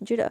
ਜਿਹੜਾ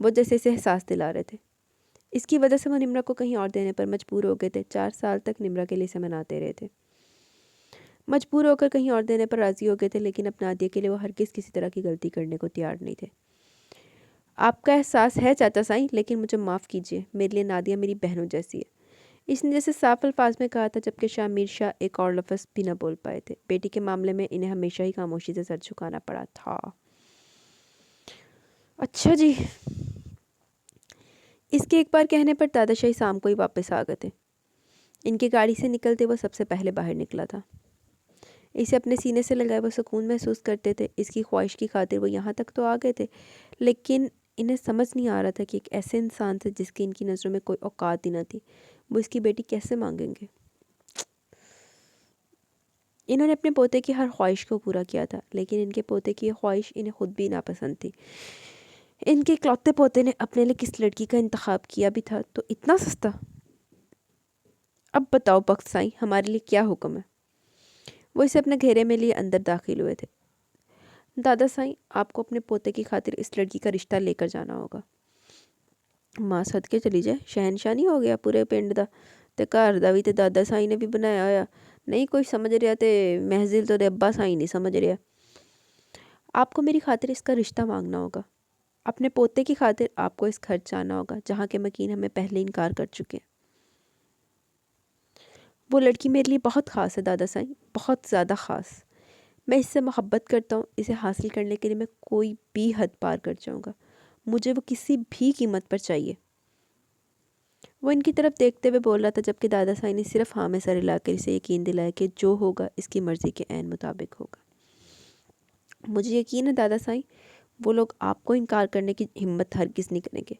وہ جیسے اسے احساس دلا رہے تھے۔ اس کی وجہ سے وہ نمرہ کو کہیں اور دینے پر مجبور ہو گئے تھے۔ 4 سال تک نمرہ کے لیے اسے مناتے رہے تھے، مجبور ہو کر کہیں اور دینے پر راضی ہو گئے تھے، لیکن اپنا عادیہ کے لیے وہ ہرگز کسی طرح کی غلطی کرنے کو تیار نہیں تھے۔ آپ کا احساس ہے چاچا سائیں، لیکن مجھے معاف کیجیے، میرے لیے نادیہ میری بہنوں جیسی ہے۔ اس نے جیسے صاف الفاظ میں کہا تھا، جبکہ شاہ میر شاہ ایک اور لفظ بھی نہ بول پائے تھے۔ بیٹی کے معاملے میں انہیں ہمیشہ ہی خاموشی سے سر جھکانا پڑا تھا۔ اچھا جی۔ اس کے ایک بار کہنے پر دادا شاہی شام کو ہی واپس آ گئے تھے۔ ان کی گاڑی سے نکلتے وہ سب سے پہلے باہر نکلا تھا۔ اسے اپنے سینے سے لگائے وہ سکون محسوس کرتے تھے۔ اس کی خواہش کی خاطر وہ یہاں تک تو آ گئے تھے، لیکن انہیں سمجھ نہیں آ رہا تھا کہ ایک ایسے انسان سے جس کی ان کی نظروں میں کوئی اوقات ہی نہ تھی، وہ اس کی بیٹی کیسے مانگیں گے۔ انہوں نے اپنے پوتے کی ہر خواہش کو پورا کیا تھا، لیکن ان کے پوتے کی یہ خواہش انہیں خود بھی ناپسند تھی۔ ان کے اکلوتے پوتے نے اپنے لیے کس لڑکی کا انتخاب کیا بھی تھا تو اتنا سستا۔ اب بتاؤ بخت سائیں، ہمارے لیے کیا حکم ہے؟ وہ اسے اپنے گھیرے میں لیے اندر داخل ہوئے تھے۔ دادا سائیں، آپ کو اپنے پوتے کی خاطر اس لڑکی کا رشتہ لے کر جانا ہوگا۔ ماں صدقے چلی جائے، شہنشاہ نہیں ہو گیا پورے پنڈ دا، تے گھر دا بھی تے دادا سائیں نے بھی بنایا ہویا، نہیں کوئی سمجھ رہا تے محضل تو دے ابا سائیں نہیں سمجھ رہا۔ آپ کو میری خاطر اس کا رشتہ مانگنا ہوگا۔ اپنے پوتے کی خاطر آپ کو اس گھر جانا ہوگا جہاں کے مکین ہمیں پہلے انکار کر چکے ہیں۔ وہ لڑکی میرے لیے بہت خاص ہے دادا سائیں، بہت زیادہ خاص۔ میں اس سے محبت کرتا ہوں، اسے حاصل کرنے کے لیے میں کوئی بھی حد پار کر جاؤں گا، مجھے وہ کسی بھی قیمت پر چاہیے۔ وہ ان کی طرف دیکھتے ہوئے بول رہا تھا، جبکہ دادا سائیں نے صرف ہاں میں سر ہلا کر اسے یقین دلایا کہ جو ہوگا اس کی مرضی کے عین مطابق ہوگا۔ مجھے یقین ہے دادا سائیں، وہ لوگ آپ کو انکار کرنے کی ہمت ہرگز نہیں کریں گے۔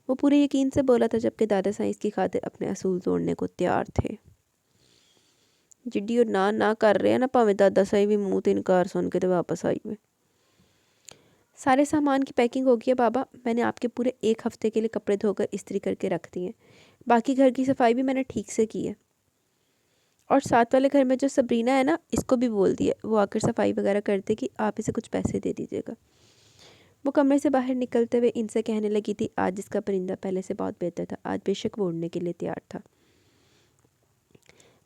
وہ پورے یقین سے بولا تھا، جبکہ دادا سائیں اس کی خاطر اپنے اصول توڑنے کو تیار تھے۔ جڈی اور نہ کر رہے ہیں نا، پاویں دادا سائیں بھی منہ تے انکار سن کے تے واپس آئی میں۔ سارے سامان کی پیکنگ ہو گئی ہے بابا، میں نے آپ کے پورے 1 ہفتے کے لیے کپڑے دھو کر استری کر کے رکھ دی ہیں۔ باقی گھر کی صفائی بھی میں نے ٹھیک سے کی ہے، اور ساتھ والے گھر میں جو سبرینا ہے نا، اس کو بھی بول دیا وہ آ کر صفائی وغیرہ کر دے گی، آپ اسے کچھ پیسے دے دیجیے گا۔ وہ کمرے سے باہر نکلتے ہوئے ان سے کہنے لگی تھی، آج اس کا پرندہ پہلے سے بہت بہتر تھا، آج بے شک وہ اڑنے کے لیے تیار تھا۔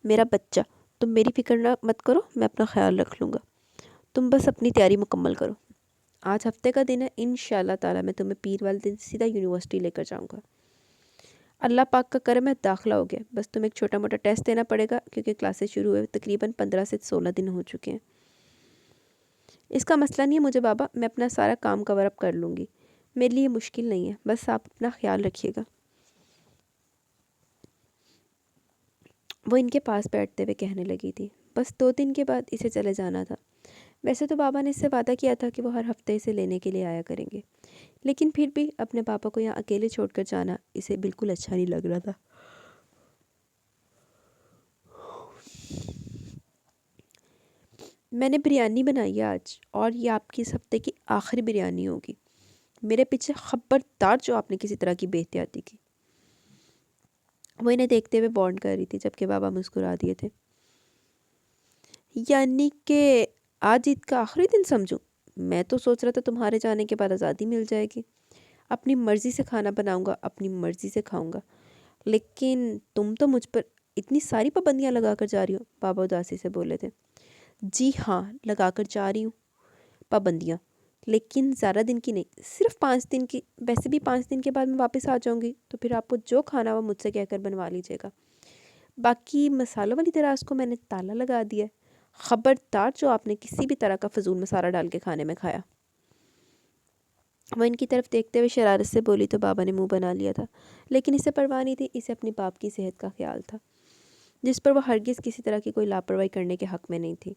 میرا بچہ، تم میری فکر نہ مت کرو، میں اپنا خیال رکھ لوں گا، تم بس اپنی تیاری مکمل کرو۔ آج ہفتے کا دن ہے، انشاءاللہ تعالی میں تمہیں پیر والے دن سیدھا یونیورسٹی لے کر جاؤں گا۔ اللہ پاک کا کرم ہے، داخلہ ہو گیا، بس تمہیں ایک چھوٹا موٹا ٹیسٹ دینا پڑے گا کیونکہ کلاسز شروع ہوئے تقریباً 15 سے 16 دن ہو چکے ہیں۔ اس کا مسئلہ نہیں ہے مجھے بابا، میں اپنا سارا کام کور اپ کر لوں گی، میرے لیے مشکل نہیں ہے، بس آپ اپنا خیال رکھیے گا۔ وہ ان کے پاس بیٹھتے ہوئے کہنے لگی تھی، بس 2 دن کے بعد اسے چلے جانا تھا۔ ویسے تو بابا نے اس سے وعدہ کیا تھا کہ وہ ہر ہفتے اسے لینے کے لیے آیا کریں گے، لیکن پھر بھی اپنے پاپا کو یہاں اکیلے چھوڑ کر جانا اسے بالکل اچھا نہیں لگ رہا تھا۔ میں نے بریانی بنائی ہے آج، اور یہ آپ کی اس ہفتے کی آخری بریانی ہوگی۔ میرے پیچھے خبردار جو آپ نے کسی طرح کی بے احتیاطی کی۔ وہ انہیں دیکھتے ہوئے وارن کر رہی تھی، جبکہ بابا مسکرا دیے تھے۔ یعنی کہ آج عید کا آخری دن سمجھوں؟ میں تو سوچ رہا تھا تمہارے جانے کے بعد آزادی مل جائے گی، اپنی مرضی سے کھانا بناؤں گا، اپنی مرضی سے کھاؤں گا، لیکن تم تو مجھ پر اتنی ساری پابندیاں لگا کر جا رہی ہو، بابا اداسی سے بولے تھے۔ جی ہاں، لگا کر جا رہی ہوں پابندیاں، لیکن زیادہ دن کی نہیں، صرف 5 دن کی۔ ویسے بھی 5 دن کے بعد میں واپس آ جاؤں گی، تو پھر آپ کو جو کھانا ہو مجھ سے کہہ کر بنوا لیجیے گا۔ باقی مسالوں والی دراز کو میں نے تالا لگا دیا ہے، خبردار جو آپ نے کسی بھی طرح کا فضول مسالہ ڈال کے کھانے میں کھایا۔ وہ ان کی طرف دیکھتے ہوئے شرارت سے بولی تو بابا نے منہ بنا لیا تھا، لیکن اسے پرواہ نہیں تھی، اسے اپنی باپ کی صحت کا خیال تھا، جس پر وہ ہرگز کسی طرح کی کوئی لاپرواہی کرنے کے حق میں نہیں تھی۔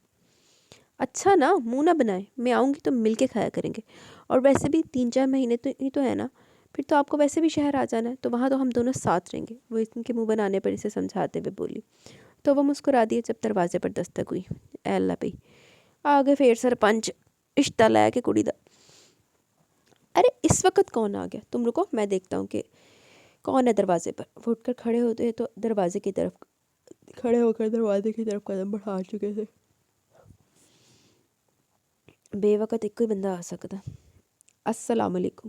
اچھا نا، منہ نہ بنائیں، میں آؤں گی تو مل کے کھایا کریں گے، اور ویسے بھی 3-4 مہینے تو ہی تو ہے نا، پھر تو آپ کو ویسے بھی شہر آ جانا ہے، تو وہاں تو ہم دونوں ساتھ رہیں گے۔ وہ ان کے منہ بنانے پر اسے سمجھاتے ہوئے بولی تو وہ مسکرا دیے جب دروازے پر دستک ہوئی۔ اے اللہ بھئی، آگے پھر سرپنچ رشتہ لے کے کڑی دا۔ ارے اس وقت کون آ گیا؟ تم رکو، میں دیکھتا ہوں کہ کون ہے دروازے پر۔ وہ اٹھ کر کھڑے ہوتے تو دروازے کی طرف قدم بڑھا چکے تھے۔ بے وقت ایک کوئی بندہ آ سکتا۔ السلام علیکم۔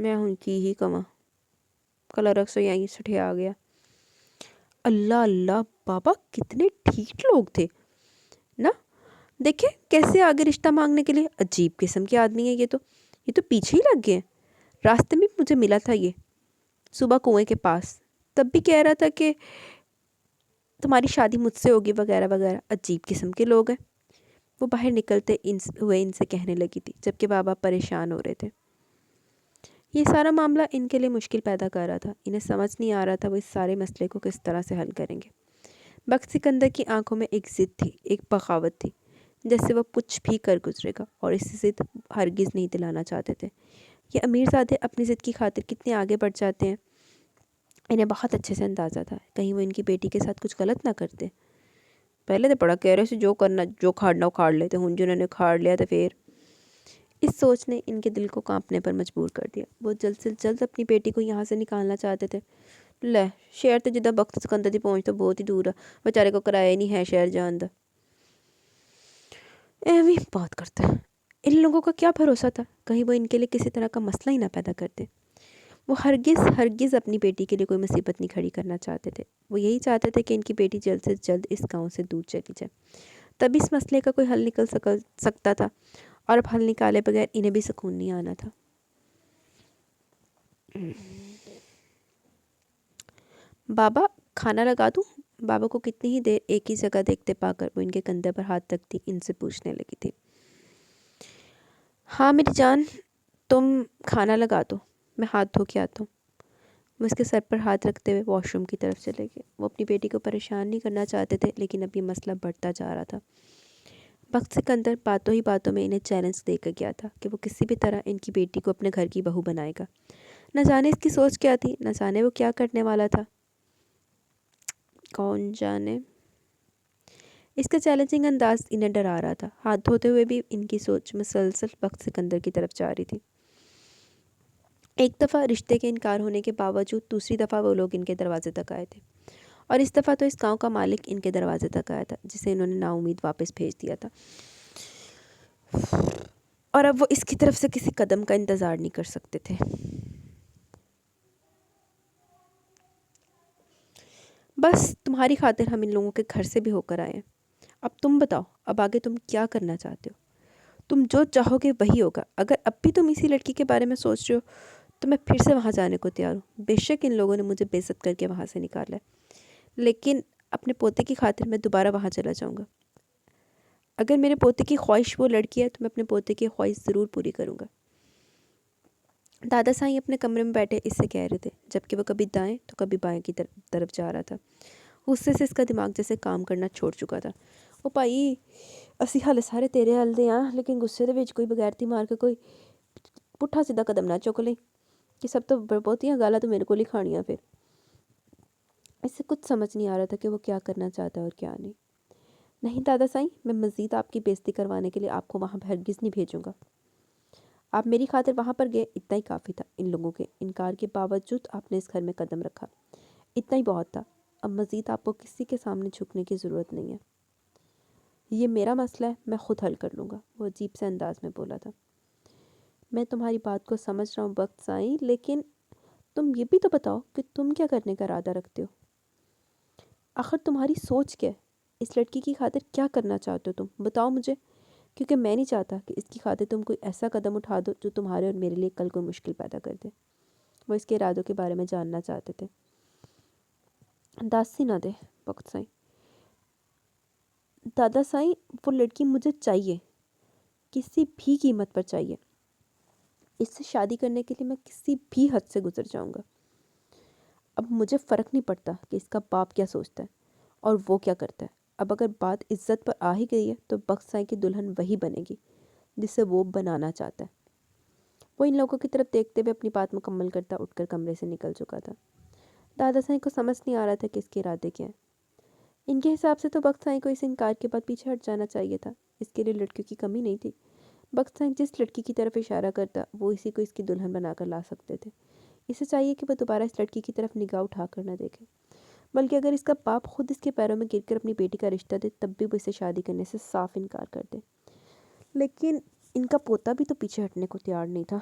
میں ہوں کی ہی کما کلر رکسو یہیں سٹھے آ گیا. اللہ اللہ بابا کتنے ٹھیک لوگ تھے نا. دیکھیں کیسے آگے رشتہ مانگنے کے لیے. عجیب قسم کے آدمی ہیں یہ تو پیچھے ہی لگ گئے ہیں. راستے میں مجھے ملا تھا یہ صبح کنویں کے پاس. تب بھی کہہ رہا تھا کہ تمہاری شادی مجھ سے ہوگی وغیرہ وغیرہ. عجیب قسم کے لوگ ہیں. وہ باہر نکلتے ان سے کہنے لگی تھی جبکہ بابا پریشان ہو رہے تھے. یہ سارا معاملہ ان کے لیے مشکل پیدا کر رہا تھا. انہیں سمجھ نہیں آ رہا تھا وہ اس سارے مسئلے کو کس طرح سے حل کریں گے. بخت سکندر کی آنکھوں میں ایک ضد تھی, ایک بغاوت تھی, جیسے وہ کچھ بھی کر گزرے گا اور اس ضد ہرگز نہیں دلانا چاہتے تھے. یہ امیر زادے اپنی ضد کی خاطر کتنے آگے بڑھ جاتے ہیں انہیں بہت اچھے سے اندازہ تھا. کہیں وہ ان کی بیٹی کے ساتھ کچھ غلط نہ کرتے. پہلے تو بڑا کہہ رہے سے جو کرنا جو کھاڑنا وہ کھاڑ لیتے, ہوں جنہوں نے کھاڑ لیا تو پھر. اس سوچ نے ان کے دل کو کانپنے پر مجبور کر دیا. وہ جلد سے جلد اپنی بیٹی کو یہاں سے نکالنا چاہتے تھے. لے شہر تو جدہ بخت سکندر دی پہنچ تو بہت ہی دور ہے. بیچارے کو کرایہ نہیں ہے شہر جان دا. ایویں بات کرتا ہے. ان لوگوں کا کیا بھروسہ تھا کہیں وہ ان کے لیے کسی طرح کا مسئلہ ہی نہ پیدا کرتے. وہ ہرگز اپنی بیٹی کے لیے کوئی مصیبت نہیں کھڑی کرنا چاہتے تھے. وہ یہی چاہتے تھے کہ ان کی بیٹی جلد سے جلد اس گاؤں سے دور چلی جائے. تب اس مسئلے کا کوئی حل نکل سکتا تھا اور اب حل نکالے بغیر انہیں بھی سکون نہیں آنا تھا. بابا کھانا لگا دوں. بابا کو کتنی ہی دیر ایک ہی جگہ دیکھتے پا کر وہ ان کے کندھے پر ہاتھ رکھتی ان سے پوچھنے لگی تھی. ہاں میری جان تم کھانا لگا دو, میں ہاتھ دھو کے آتا ہوں. وہ اس کے سر پر ہاتھ رکھتے ہوئے واش روم کی طرف چلے گئے. وہ اپنی بیٹی کو پریشان نہیں کرنا چاہتے تھے لیکن اب یہ مسئلہ بڑھتا جا رہا تھا. بخت سکندر باتوں ہی باتوں میں انہیں چیلنج دے کر گیا تھا کہ وہ کسی بھی طرح ان کی بیٹی کو اپنے گھر کی بہو بنائے گا. نہ جانے اس کی سوچ کیا تھی, نہ جانے وہ کیا کرنے والا تھا. کون جانے. اس کا چیلنجنگ انداز انہیں ڈرا رہا تھا. ہاتھ دھوتے ہوئے بھی ان کی سوچ مسلسل بخت سکندر کی طرف جا رہی تھی. ایک دفعہ رشتے کے انکار ہونے کے باوجود دوسری دفعہ وہ لوگ ان کے دروازے تک آئے تھے, اور اس دفعہ تو اس گاؤں کا مالک ان کے دروازے تک آیا تھا جسے انہوں نے نا امید واپس بھیج دیا تھا. اور اب وہ اس کی طرف سے کسی قدم کا انتظار نہیں کر سکتے تھے. بس تمہاری خاطر ہم ان لوگوں کے گھر سے بھی ہو کر آئے ہیں. اب تم بتاؤ اب آگے تم کیا کرنا چاہتے ہو. تم جو چاہو گے وہی ہوگا. اگر اب بھی تم اسی لڑکی کے بارے میں سوچ رہے ہو تو میں پھر سے وہاں جانے کو تیار ہوں. بے شک ان لوگوں نے مجھے بے عزت کر کے وہاں سے نکالا ہے, لیکن اپنے پوتے کی خاطر میں دوبارہ وہاں چلا جاؤں گا. اگر میرے پوتے کی خواہش وہ لڑکی ہے تو میں اپنے پوتے کی خواہش ضرور پوری کروں گا. دادا سائیں اپنے کمرے میں بیٹھے اس سے کہہ رہے تھے جبکہ وہ کبھی دائیں تو کبھی بائیں کی طرف جا رہا تھا. غصے سے اس کا دماغ جیسے کام کرنا چھوڑ چکا تھا. وہ بھائی اسی حال سارے تیرے حل دے ہاں, لیکن غصے دے وچ کوئی بغیرتی مار کے کوئی پٹھا سیدھا قدم نہ چک لیں کہ سب تو بہتیاں گالاں تو میرے کو ہی کھانیاں. پھر اس سے کچھ سمجھ نہیں آ رہا تھا کہ وہ کیا کرنا چاہتا ہے اور کیا نہیں. نہیں دادا سائیں, میں مزید آپ کی بے عزتی کروانے کے لیے آپ کو وہاں ہرگز نہیں بھیجوں گا. آپ میری خاطر وہاں پر گئے اتنا ہی کافی تھا. ان لوگوں کے انکار کے باوجود آپ نے اس گھر میں قدم رکھا, اتنا ہی بہت تھا. اب مزید آپ کو کسی کے سامنے جھکنے کی ضرورت نہیں ہے. یہ میرا مسئلہ ہے, میں خود حل کر لوں گا. وہ عجیب سے انداز میں بولا تھا. میں تمہاری بات کو سمجھ رہا ہوں بخت سائیں, لیکن تم یہ بھی تو بتاؤ کہ تم کیا کرنے کا ارادہ رکھتے ہو. آخر تمہاری سوچ کیا ہے. اس لڑکی کی خاطر کیا کرنا چاہتے ہو تم, بتاؤ مجھے, کیونکہ میں نہیں چاہتا کہ اس کی خاطر تم کوئی ایسا قدم اٹھا دو جو تمہارے اور میرے لیے کل کوئی مشکل پیدا کر دے. وہ اس کے ارادوں کے بارے میں جاننا چاہتے تھے. داسی نہ دے بخت سائیں. دادا سائیں وہ لڑکی مجھے چاہیے, کسی بھی قیمت پر چاہیے. اس سے شادی کرنے کے لیے میں کسی بھی حد سے گزر جاؤں گا. اب مجھے فرق نہیں پڑتا کہ اس کا باپ کیا سوچتا ہے اور وہ کیا کرتا ہے. اب اگر بات عزت پر آ ہی گئی ہے تو بخت سائیں کی دلہن وہی بنے گی جسے وہ بنانا چاہتا ہے. وہ ان لوگوں کی طرف دیکھتے ہوئے اپنی بات مکمل کرتا اٹھ کر کمرے سے نکل چکا تھا. دادا سائیں کو سمجھ نہیں آ رہا تھا کہ اس کے ارادے کیا ہیں. ان کے حساب سے تو بخت سائیں کو اس انکار کے بعد پیچھے ہٹ جانا چاہیے تھا. اس کے لیے لڑکیوں کی کمی نہیں تھی. بخت سائیں جس لڑکی کی طرف اشارہ کرتا وہ اسی کو اس کی دلہن بنا کر لا سکتے تھے. اسے چاہیے کہ وہ دوبارہ اس لڑکی کی طرف نگاہ اٹھا کر نہ دیکھے, بلکہ اگر اس کا باپ خود اس کے پیروں میں گر کر اپنی بیٹی کا رشتہ دے تب بھی وہ اسے شادی کرنے سے صاف انکار کر دے. لیکن ان کا پوتا بھی تو پیچھے ہٹنے کو تیار نہیں تھا.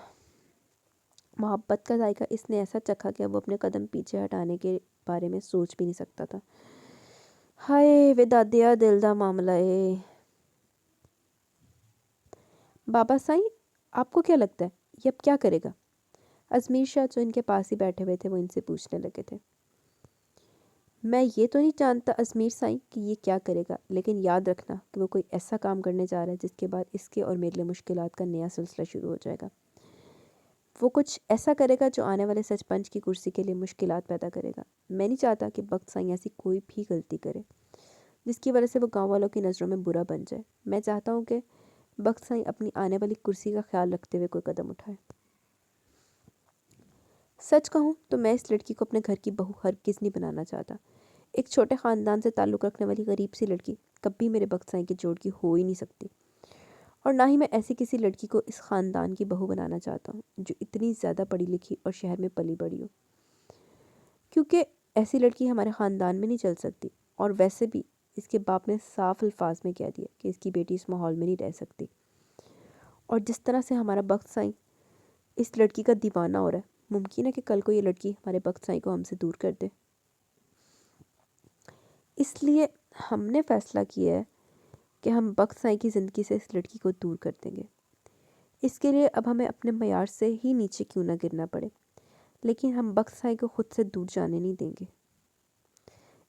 محبت کا ذائقہ اس نے ایسا چکھا کہ وہ اپنے قدم پیچھے ہٹانے کے بارے میں سوچ بھی نہیں سکتا تھا۔ ہائے وے دادیا دل دا معاملہ ہے۔ بابا سائیں آپ کو کیا لگتا ہے یہ اب کیا کرے گا؟ ازمیر شاہ جو ان کے پاس ہی بیٹھے ہوئے تھے وہ ان سے پوچھنے لگے تھے۔ میں یہ تو نہیں جانتا ازمیر سائیں کہ یہ کیا کرے گا، لیکن یاد رکھنا کہ وہ کوئی ایسا کام کرنے جا رہا ہے جس کے بعد اس کے اور میرے لیے مشکلات کا نیا سلسلہ شروع ہو جائے گا۔ وہ کچھ ایسا کرے گا جو آنے والے سچ پنچ کی کرسی کے لیے مشکلات پیدا کرے گا۔ میں نہیں چاہتا کہ بخت سائیں ایسی کوئی بھی غلطی کرے جس کی وجہ سے وہ گاؤں والوں کی نظروں میں برا بن جائے۔ میں چاہتا ہوں کہ بخت سائیں اپنی آنے والی کرسی کا خیال رکھتے ہوئے کوئی قدم اٹھائے۔ سچ کہوں تو میں اس لڑکی کو اپنے گھر کی بہو ہرگز نہیں بنانا چاہتا۔ ایک چھوٹے خاندان سے تعلق رکھنے والی غریب سی لڑکی کبھی میرے بخت سائیں کے جوڑ کی ہو ہی نہیں سکتی، اور نہ ہی میں ایسی کسی لڑکی کو اس خاندان کی بہو بنانا چاہتا ہوں جو اتنی زیادہ پڑھی لکھی اور شہر میں پلی بڑھی ہو، کیونکہ ایسی لڑکی ہمارے خاندان میں نہیں چل سکتی، اور ویسے بھی اس کے باپ نے صاف الفاظ میں کہہ دیا کہ اس کی بیٹی اس ماحول میں نہیں رہ سکتی۔ اور جس طرح سے ہمارا بخت سائیں اس لڑکی کا دیوانہ ہو رہا ہے، ممکن ہے کہ کل کو یہ لڑکی ہمارے بخت سائیں کو ہم سے دور کر دے۔ اس لیے ہم نے فیصلہ کیا ہے کہ ہم بخت سائیں کی زندگی سے اس لڑکی کو دور کر دیں گے۔ اس کے لیے اب ہمیں اپنے معیار سے ہی نیچے کیوں نہ گرنا پڑے، لیکن ہم بخت سائیں کو خود سے دور جانے نہیں دیں گے۔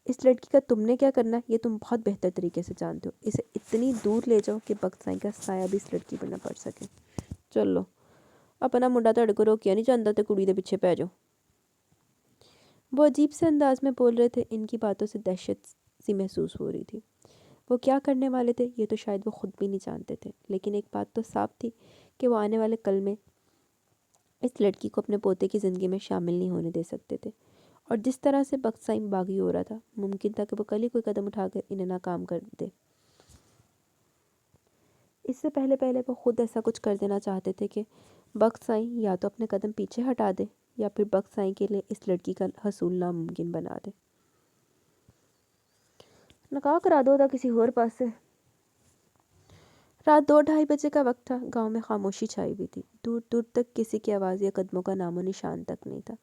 اس لڑکی کا تم نے کیا کرنا ہے یہ تم بہت بہتر طریقے سے جانتے ہو۔ اسے اتنی دور لے جاؤ کہ بخت سائیں کا سایہ بھی اس لڑکی پر نہ پڑ سکے۔ چلو اپنا منڈا تڑ کو روکیا نہیں جانتا تے کڑی دے پیچھے پہ جاؤ۔ وہ عجیب سے انداز میں بول رہے تھے، ان کی باتوں سے دہشت سی محسوس ہو رہی تھی۔ وہ کیا کرنے والے تھے یہ تو شاید وہ خود بھی نہیں جانتے تھے، لیکن ایک بات تو صاف تھی کہ وہ آنے والے کل میں اس لڑکی کو اپنے پوتے کی زندگی میں شامل نہیں ہونے دے سکتے تھے، اور جس طرح سے بخت سائیں باغی ہو رہا تھا ممکن تھا کہ وہ کل ہی کوئی قدم اٹھا کر انہیں ناکام کر دے۔ اس سے پہلے وہ خود ایسا کچھ کر دینا چاہتے تھے کہ بخت سائیں یا تو اپنے قدم پیچھے ہٹا دے یا پھر بخت سائیں کے لیے اس لڑکی کا حصول ناممکن بنا دے۔ نکاح کرا دو تھا کسی اور پاس سے۔ رات 2-2:30 بجے کا وقت تھا۔ گاؤں میں خاموشی چھائی ہوئی تھی، دور دور تک کسی کی آواز یا قدموں کا نام و نشان تک نہیں تھا۔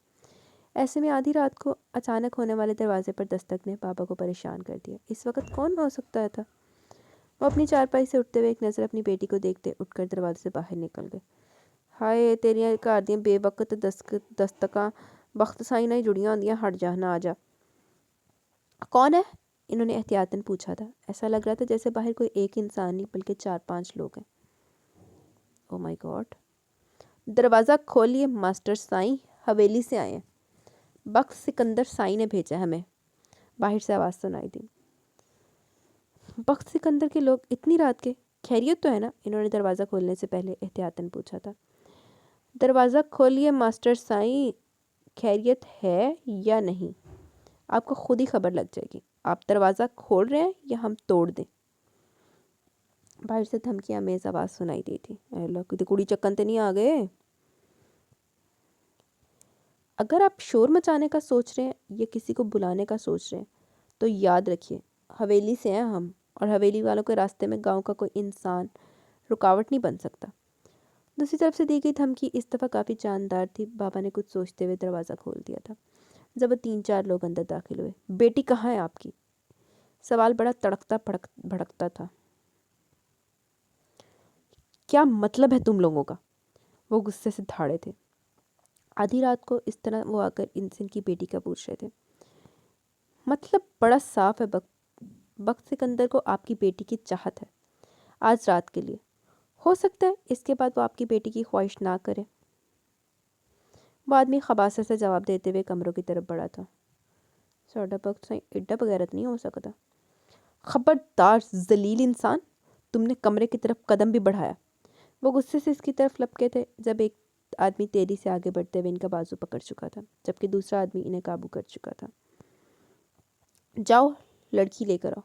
ایسے میں آدھی رات کو اچانک ہونے والے دروازے پر دستک نے بابا کو پریشان کر دیا۔ اس وقت کون ہو سکتا تھا؟ وہ اپنی چارپائی سے اٹھتے ہوئے ایک نظر اپنی بیٹی کو دیکھتے اٹھ کر دروازے سے باہر نکل گئے۔ ہائے تیریاں گھر دیاں بے وقت دستکاں بخت سائیں نہیں جڑیاں ہوندیاں، ہٹ جا نہ آ جا۔ کون ہے؟ انہوں نے احتیاطاً پوچھا تھا۔ ایسا لگ رہا تھا جیسے باہر کوئی ایک انسان نہیں بلکہ 4-5 لوگ ہیں۔ او مائی گاڈ! دروازہ کھولیے ماسٹر سائیں، حویلی سے آئے ہیں۔ بخت سکندر سائیں نے بھیجا ہمیں، باہر سے آواز سنائی دی۔ بخت سکندر کے لوگ اتنی رات کے؟ خیریت تو ہے نا؟ انہوں نے دروازہ کھولنے سے پہلے احتیاطاً پوچھا تھا۔ دروازہ کھولیے ماسٹر سائیں، خیریت ہے یا نہیں آپ کو خود ہی خبر لگ جائے گی۔ آپ دروازہ کھول رہے ہیں یا ہم توڑ دیں؟ باہر سے دھمکی آمیز آواز سنائی دی تھی۔ اے اللہ کتے کڑی چکن تے نہیں آ گئے؟ اگر آپ شور مچانے کا سوچ رہے ہیں یا کسی کو بلانے کا سوچ رہے ہیں تو یاد رکھیے حویلی سے ہیں ہم، اور حویلی والوں کے راستے میں گاؤں کا کوئی انسان رکاوٹ نہیں بن سکتا۔ دوسری طرف سے دی گئی دھمکی اس دفعہ کافی جاندار تھی۔ بابا نے کچھ سوچتے ہوئے دروازہ کھول دیا تھا جب وہ 3-4 لوگ اندر داخل ہوئے۔ بیٹی کہاں ہے آپ کی؟ سوال بڑا تڑکتا بھڑکتا تھا۔ کیا مطلب ہے تم لوگوں کا؟ وہ غصے سے دھاڑے تھے۔ آدھی رات کو اس طرح وہ آ کر ان سے ان کی بیٹی کا پوچھ رہے تھے۔ مطلب بڑا صاف ہے بخت سکندر کو آپ کی بیٹی کی چاہت ہے، آج رات کے لیے۔ ہو سکتا ہے اس کے بعد وہ آپ کی بیٹی کی خواہش نہ کرے۔ وہ آدمی خباثت سے جواب دیتے ہوئے کمروں کی طرف بڑھا تھا۔ ساڈا بخت سائیں ایڈا بغیرت نہیں ہو سکتا۔ خبردار ذلیل انسان، تم نے کمرے کی طرف قدم بھی بڑھایا۔ وہ غصے سے اس کی طرف لپکے تھے جب ایک آدمی تیزی سے آگے بڑھتے ہوئے ان کا بازو پکڑ چکا تھا، جبکہ دوسرا آدمی انہیں قابو کر چکا تھا۔ جاؤ لڑکی لے کر آؤ،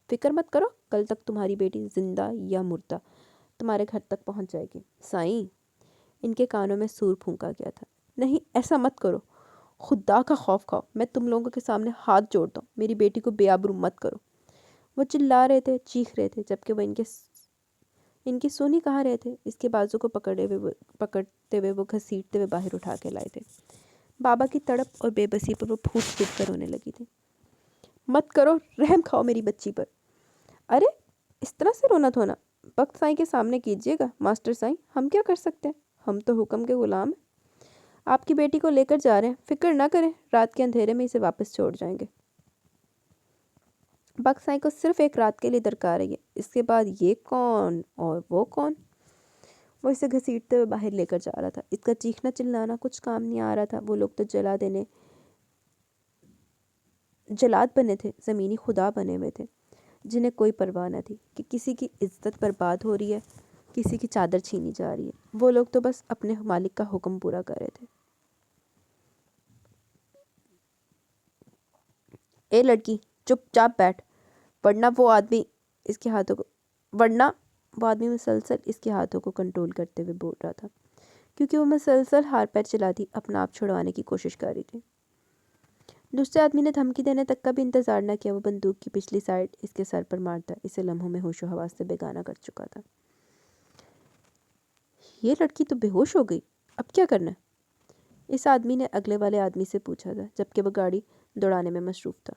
فکر مت کرو، کل تک تمہاری بیٹی زندہ یا مردہ تمہارے گھر تک پہنچ جائے گی۔ سائیں، ان کے کانوں میں سور پھونکا گیا تھا۔ نہیں ایسا مت کرو، خدا کا خوف کھاؤ، میں تم لوگوں کے سامنے ہاتھ جوڑتا ہوں، میری بیٹی کو بے آبرو مت کرو۔ وہ چلا رہے تھے، چیخ رہے تھے، جبکہ وہ ان کی سونی کہاں رہے تھے؟ اس کے بازو کو پکڑتے ہوئے وہ گھسیٹتے ہوئے باہر اٹھا کے لائے تھے۔ بابا کی تڑپ اور بے بسی پر وہ پھوٹ پھوٹ کر رونے لگی تھی۔ مت کرو، رحم کھاؤ میری بچی پر۔ ارے اس طرح سے رونا دھونا بخت سائیں کے سامنے کیجیے گا ماسٹر سائیں، ہم کیا کر سکتے ہیں؟ ہم تو حکم کے غلام ہیں۔ آپ کی بیٹی کو لے کر جا رہے ہیں، فکر نہ کریں، رات کے اندھیرے میں اسے واپس چھوڑ جائیں گے۔ بخت سائیں کو صرف ایک رات کے لیے درکار ہے، اس کے بعد یہ کون اور وہ کون؟ وہ اسے گھسیٹتے ہوئے باہر لے کر جا رہا تھا۔ اس کا چیخنا چلانا کچھ کام نہیں آ رہا تھا۔ وہ لوگ تو جلاد بنے تھے، زمینی خدا بنے ہوئے تھے، جنہیں کوئی پرواہ نہ تھی کہ کسی کی عزت برباد ہو رہی ہے، کسی کی چادر چھینی جا رہی ہے۔ وہ لوگ تو بس اپنے مالک کا حکم پورا کر رہے تھے۔ اے لڑکی، چپ چاپ بیٹھ، ورنہ وہ آدمی مسلسل اس کے ہاتھوں کو کنٹرول کرتے ہوئے بول رہا تھا، کیونکہ وہ مسلسل ہاتھ پیر چلاتی اپنا آپ چھڑوانے کی کوشش کر رہی تھی۔ دوسرے آدمی نے دھمکی دینے تک کا بھی انتظار نہ کیا، وہ بندوق کی پچھلی سائیڈ اس کے سر پر مارتا اسے لمحوں میں ہوش و حواس سے بیگانہ کر چکا تھا۔ یہ لڑکی تو بے ہوش ہو گئی، اب کیا کرنا ہے؟ اس آدمی نے اگلے والے آدمی سے پوچھا تھا، جبکہ وہ گاڑی دوڑانے میں مصروف تھا۔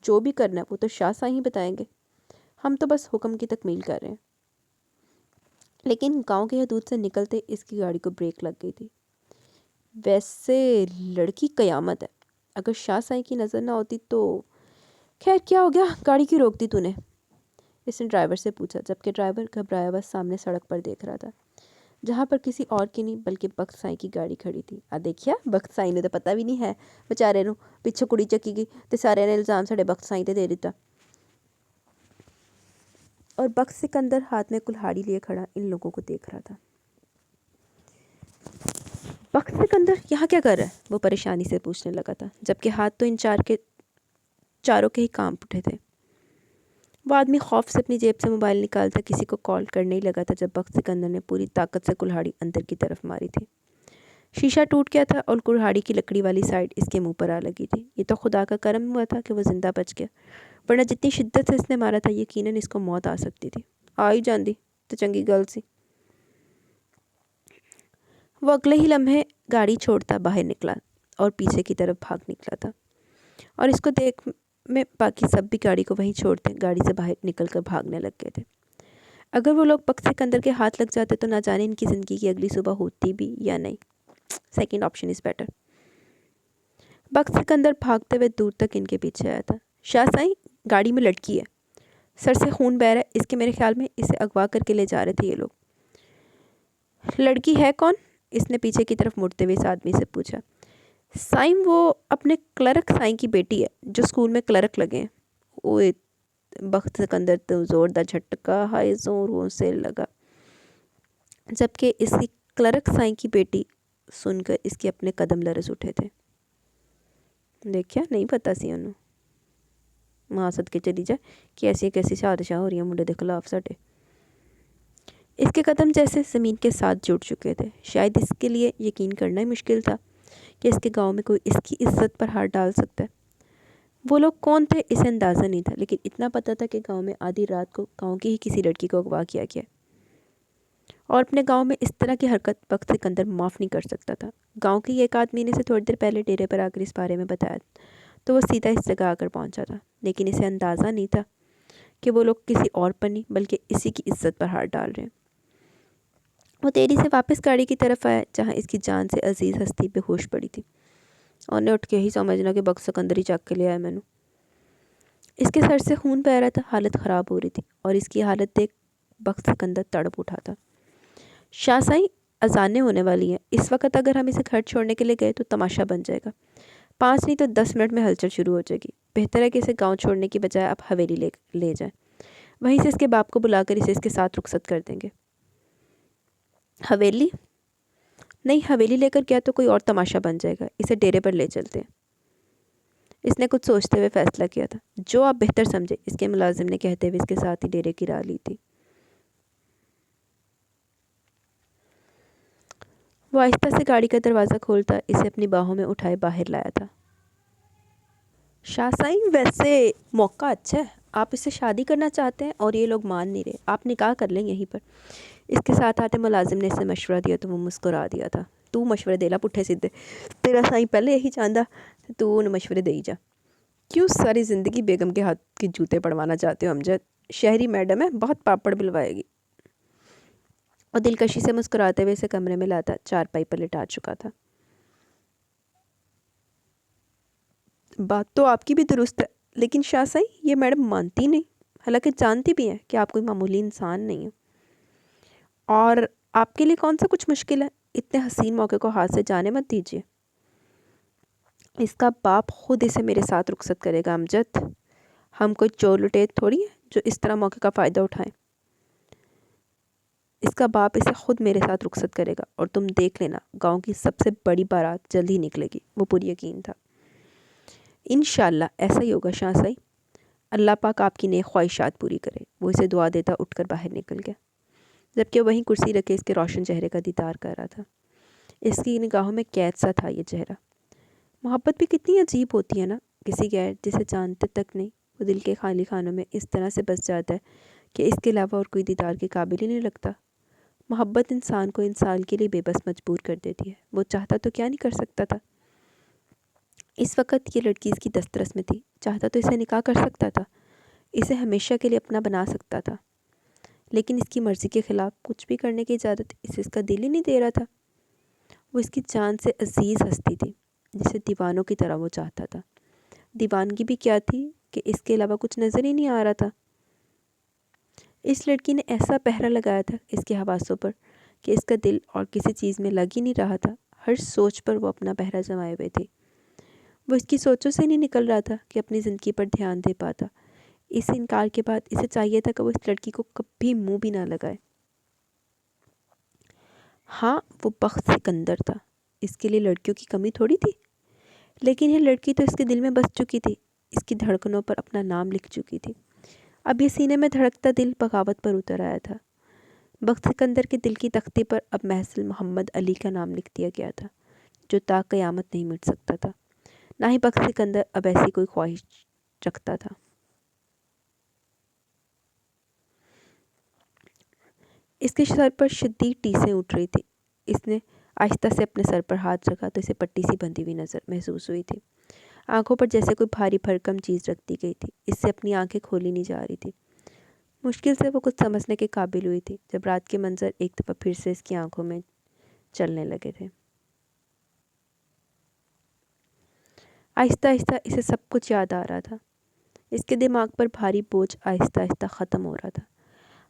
جو بھی کرنا ہے وہ تو شاہ سائیں ہی بتائیں گے، ہم تو بس حکم کی تکمیل کر رہے ہیں۔ لیکن گاؤں کی حدود سے نکلتے اس کی گاڑی کو بریک لگ گئی تھی۔ ویسے لڑکی قیامت ہے، اگر شاہ سائیں کی نظر نہ ہوتی تو… خیر کیا ہو گیا، گاڑی کیوں روک دی تو نے؟ اس نے ڈرائیور سے پوچھا، جبکہ ڈرائیور گھبرایا ہوا سامنے سڑک پر دیکھ رہا تھا، جہاں پر کسی اور کی نہیں بلکہ بخت سائیں کی گاڑی کھڑی تھی۔ دیکھیا بخت سائیں نے تو پتہ بھی نہیں ہے بیچارے نو پیچھے کڑی چکی گئی تے سارے نے الزام ساڑے بخت سائیں تے دے دیتا۔ اور بخت سکندر ہاتھ میں کلہاڑی لیے کھڑا ان لوگوں کو دیکھ رہا تھا۔ بخت سکندر یہاں کیا کر رہا ہے؟ وہ پریشانی سے پوچھنے لگا تھا، جبکہ ہاتھ تو ان چاروں کے ہی کام اٹھے تھے۔ وہ آدمی خوف سے اپنی جیب سے موبائل نکالتا کسی کو کال کرنے ہی لگا تھا جب بخت سکندر نے پوری طاقت سے کلہاڑی اندر کی طرف ماری تھی۔ شیشہ ٹوٹ گیا تھا اور کلہاڑی کی لکڑی والی سائیڈ اس کے منہ پر آ لگی تھی۔ یہ تو خدا کا کرم ہوا تھا کہ وہ زندہ بچ گیا، ورنہ جتنی شدت سے اس نے مارا تھا یقیناً اس کو موت آ سکتی تھی۔ آ ہی جاندی تو چنگی گل سی۔ وہ اگلے ہی لمحے گاڑی چھوڑتا باہر نکلا اور پیچھے کی طرف بھاگ نکلا تھا، اور اس کو دیکھ میں باقی سب بھی گاڑی کو وہیں چھوڑتے گاڑی سے باہر نکل کر بھاگنے لگ گئے تھے۔ اگر وہ لوگ بخت سکندر کے ہاتھ لگ جاتے تو نہ جانے ان کی زندگی کی اگلی صبح ہوتی بھی یا نہیں۔ Second option is better. بخت سکندر بھاگتے ہوئے دور تک ان کے پیچھے آیا تھا۔ شاہ سائیں، گاڑی میں لڑکی ہے، سر سے خون بہہ رہا ہے، اس کے میرے خیال میں اسے اغوا کر کے لے جا رہے تھے یہ لوگ۔ لڑکی ہے کون؟ اس نے پیچھے کی طرف مڑتے ہوئے اس آدمی سے پوچھا۔ سائیں، وہ اپنے کلرک سائیں کی بیٹی ہے جو اسکول میں کلرک لگے ہیں۔ اوئے بخت سکندر تو زوردار جھٹکا ہائے زوروں سے لگا، جبکہ اس کی کلرک سائیں کی بیٹی سن کر اس کے اپنے قدم لرز اٹھے تھے۔ دیکھیا نہیں پتا سی انہوں ماں سد کے چلی جائے کہ کیسی سازشاں ہو رہی ہیں منڈے دے خلاف ساڈے۔ اس کے قدم جیسے زمین کے ساتھ جڑ چکے تھے۔ شاید اس کے لیے یقین کرنا ہی مشکل تھا کہ اس کے گاؤں میں کوئی اس کی عزت پر ہاتھ ڈال سکتا ہے۔ وہ لوگ کون تھے اسے اندازہ نہیں تھا، لیکن اتنا پتہ تھا کہ گاؤں میں آدھی رات کو گاؤں کی ہی کسی لڑکی کو اغوا کیا گیا، اور اپنے گاؤں میں اس طرح کی حرکت بخت سکندر معاف نہیں کر سکتا تھا۔ گاؤں کی ایک آدمی نے اسے تھوڑی دیر پہلے ڈیرے پر آ کر اس بارے میں بتایا تو وہ سیدھا اس جگہ آ کر پہنچا تھا، لیکن اسے اندازہ نہیں تھا کہ وہ لوگ کسی اور پر نہیں بلکہ اسی کی عزت پر ہاتھ ڈال رہے ہیں۔ وہ تیزی سے واپس گاڑی کی طرف آیا جہاں اس کی جان سے عزیز ہستی بے ہوش پڑی تھی۔ اور نے اٹھ کے ہی سمجھنا کہ بخت سکندر ہی چک کے لے آیا مینوں۔ اس کے سر سے خون بہہ رہا تھا، حالت خراب ہو رہی تھی، اور اس کی حالت دیکھ بخت سکندر تڑپ اٹھا تھا۔ شاہ سائیں، اذانیں ہونے والی ہیں، اس وقت اگر ہم اسے گھر چھوڑنے کے لیے گئے تو تماشا بن جائے گا، 5 نہیں تو 10 منٹ میں ہلچل شروع ہو جائے گی۔ بہتر ہے کہ اسے گاؤں چھوڑنے کی بجائے آپ حویلی لے جائیں، وہیں سے اس کے باپ کو بلا کر اسے اس کے ساتھ رخصت کر دیں گے۔ حویلی؟ نہیں، حویلی لے کر گیا تو کوئی اور تماشا بن جائے گا، اسے ڈیرے پر لے چلتے ہیں۔ اس نے کچھ سوچتے ہوئے فیصلہ کیا تھا۔ جو آپ بہتر سمجھے، اس کے ملازم نے کہتے ہوئے اس کے ساتھ ہی ڈیرے کی راہ لی تھی۔ وہ آہستہ سے گاڑی کا دروازہ کھولتا اسے اپنی باہوں میں اٹھائے باہر لایا تھا۔ شاہ سائیں، ویسے موقع اچھا ہے، آپ اس سے شادی کرنا چاہتے ہیں اور یہ لوگ مان نہیں رہے، آپ نکاح کر لیں یہیں پر۔ اس کے ساتھ آتے ملازم نے اسے مشورہ دیا تو وہ مسکرا دیا تھا۔ تو مشورے دے لا پٹھے سیدھے، تیرا سائیں پہلے یہی چاہتا تو انہیں مشورے دے ہی جا۔ کیوں ساری زندگی بیگم کے ہاتھ کے جوتے پڑوانا چاہتے ہو امجد؟ شہری میڈم ہے، بہت پاپڑ بلوائے گی۔ اور دلکشی سے مسکراتے ہوئے اسے کمرے میں لاتا چارپائی پر لٹا چکا تھا۔ بات تو آپ کی بھی درست ہے، لیکن شاہ سائیں یہ میڈم مانتی نہیں، حالانکہ جانتی بھی ہیں کہ آپ کوئی معمولی انسان نہیں ہیں۔ اور آپ کے لیے کون سا کچھ مشکل ہے؟ اتنے حسین موقع کو ہاتھ سے جانے مت دیجیے۔ اس کا باپ خود اسے میرے ساتھ رخصت کرے گا امجد۔ ہم کوئی چور لٹیر تھوڑی ہیں جو اس طرح موقع کا فائدہ اٹھائیں۔ اس کا باپ اسے خود میرے ساتھ رخصت کرے گا اور تم دیکھ لینا گاؤں کی سب سے بڑی بارات جلد ہی نکلے گی۔ وہ پوری یقین تھا۔ انشاءاللہ ایسا ہی ہوگا شاہ سائیں، اللہ پاک آپ کی نیک خواہشات پوری کرے۔ وہ اسے دعا دیتا اٹھ کر باہر نکل گیا، جبکہ وہیں کرسی رکھے اس کے روشن چہرے کا دیدار کر رہا تھا۔ اس کی نگاہوں میں قید سا تھا یہ چہرہ۔ محبت بھی کتنی عجیب ہوتی ہے نا، کسی غیر جسے جانتے تک نہیں، وہ دل کے خالی خانوں میں اس طرح سے بس جاتا ہے کہ اس کے علاوہ اور کوئی دیدار کے قابل ہی نہیں لگتا۔ محبت انسان کو انسان کے لیے بے بس مجبور کر دیتی ہے، وہ چاہتا تو کیا نہیں کر سکتا تھا۔ اس وقت یہ لڑکی اس کی دسترس میں تھی، چاہتا تو اسے نکاح کر سکتا تھا، اسے ہمیشہ کے لیے اپنا بنا سکتا تھا، لیکن اس کی مرضی کے خلاف کچھ بھی کرنے کی اجازت اسے اس کا دل ہی نہیں دے رہا تھا۔ وہ اس کی جان سے عزیز ہستی تھی جسے دیوانوں کی طرح وہ چاہتا تھا۔ دیوانگی بھی کیا تھی کہ اس کے علاوہ کچھ نظر ہی نہیں آ رہا تھا۔ اس لڑکی نے ایسا پہرا لگایا تھا اس کے حواسوں پر کہ اس کا دل اور کسی چیز میں لگ ہی نہیں رہا تھا۔ ہر سوچ پر وہ اپنا پہرا جمائے ہوئے تھی۔ وہ اس کی سوچوں سے نہیں نکل رہا تھا کہ اپنی زندگی پر دھیان دے پاتا۔ اس انکار کے بعد اسے چاہیے تھا کہ وہ اس لڑکی کو کبھی منہ بھی نہ لگائے۔ ہاں وہ بخت سکندر تھا، اس کے لیے لڑکیوں کی کمی تھوڑی تھی، لیکن یہ لڑکی تو اس کے دل میں بس چکی تھی، اس کی دھڑکنوں پر اپنا نام لکھ چکی تھی۔ اب یہ سینے میں دھڑکتا دل بغاوت پر اتر آیا تھا۔ بخت سکندر کے دل کی تختی پر اب محض محمد علی کا نام لکھ دیا گیا تھا، جو تا قیامت نہیں مٹ سکتا تھا۔ نہ ہی بخت سکندر اب ایسی کوئی خواہش رکھتا تھا۔ اس کے سر پر شدید ٹیسیں اٹھ رہی تھی۔ اس نے آہستہ سے اپنے سر پر ہاتھ رکھا تو اسے پٹی سی بندھی ہوئی نظر محسوس ہوئی تھی۔ آنکھوں پر جیسے کوئی بھاری بھرکم چیز رکھ دی گئی تھی، اس سے اپنی آنکھیں کھولی نہیں جا رہی تھی۔ مشکل سے وہ کچھ سمجھنے کے قابل ہوئی تھی جب رات کے منظر ایک دفعہ پھر سے اس کی آنکھوں میں چلنے لگے تھے۔ آہستہ آہستہ اسے سب کچھ یاد آ رہا تھا۔ اس کے دماغ پر بھاری بوجھ آہستہ آہستہ ختم ہو رہا تھا۔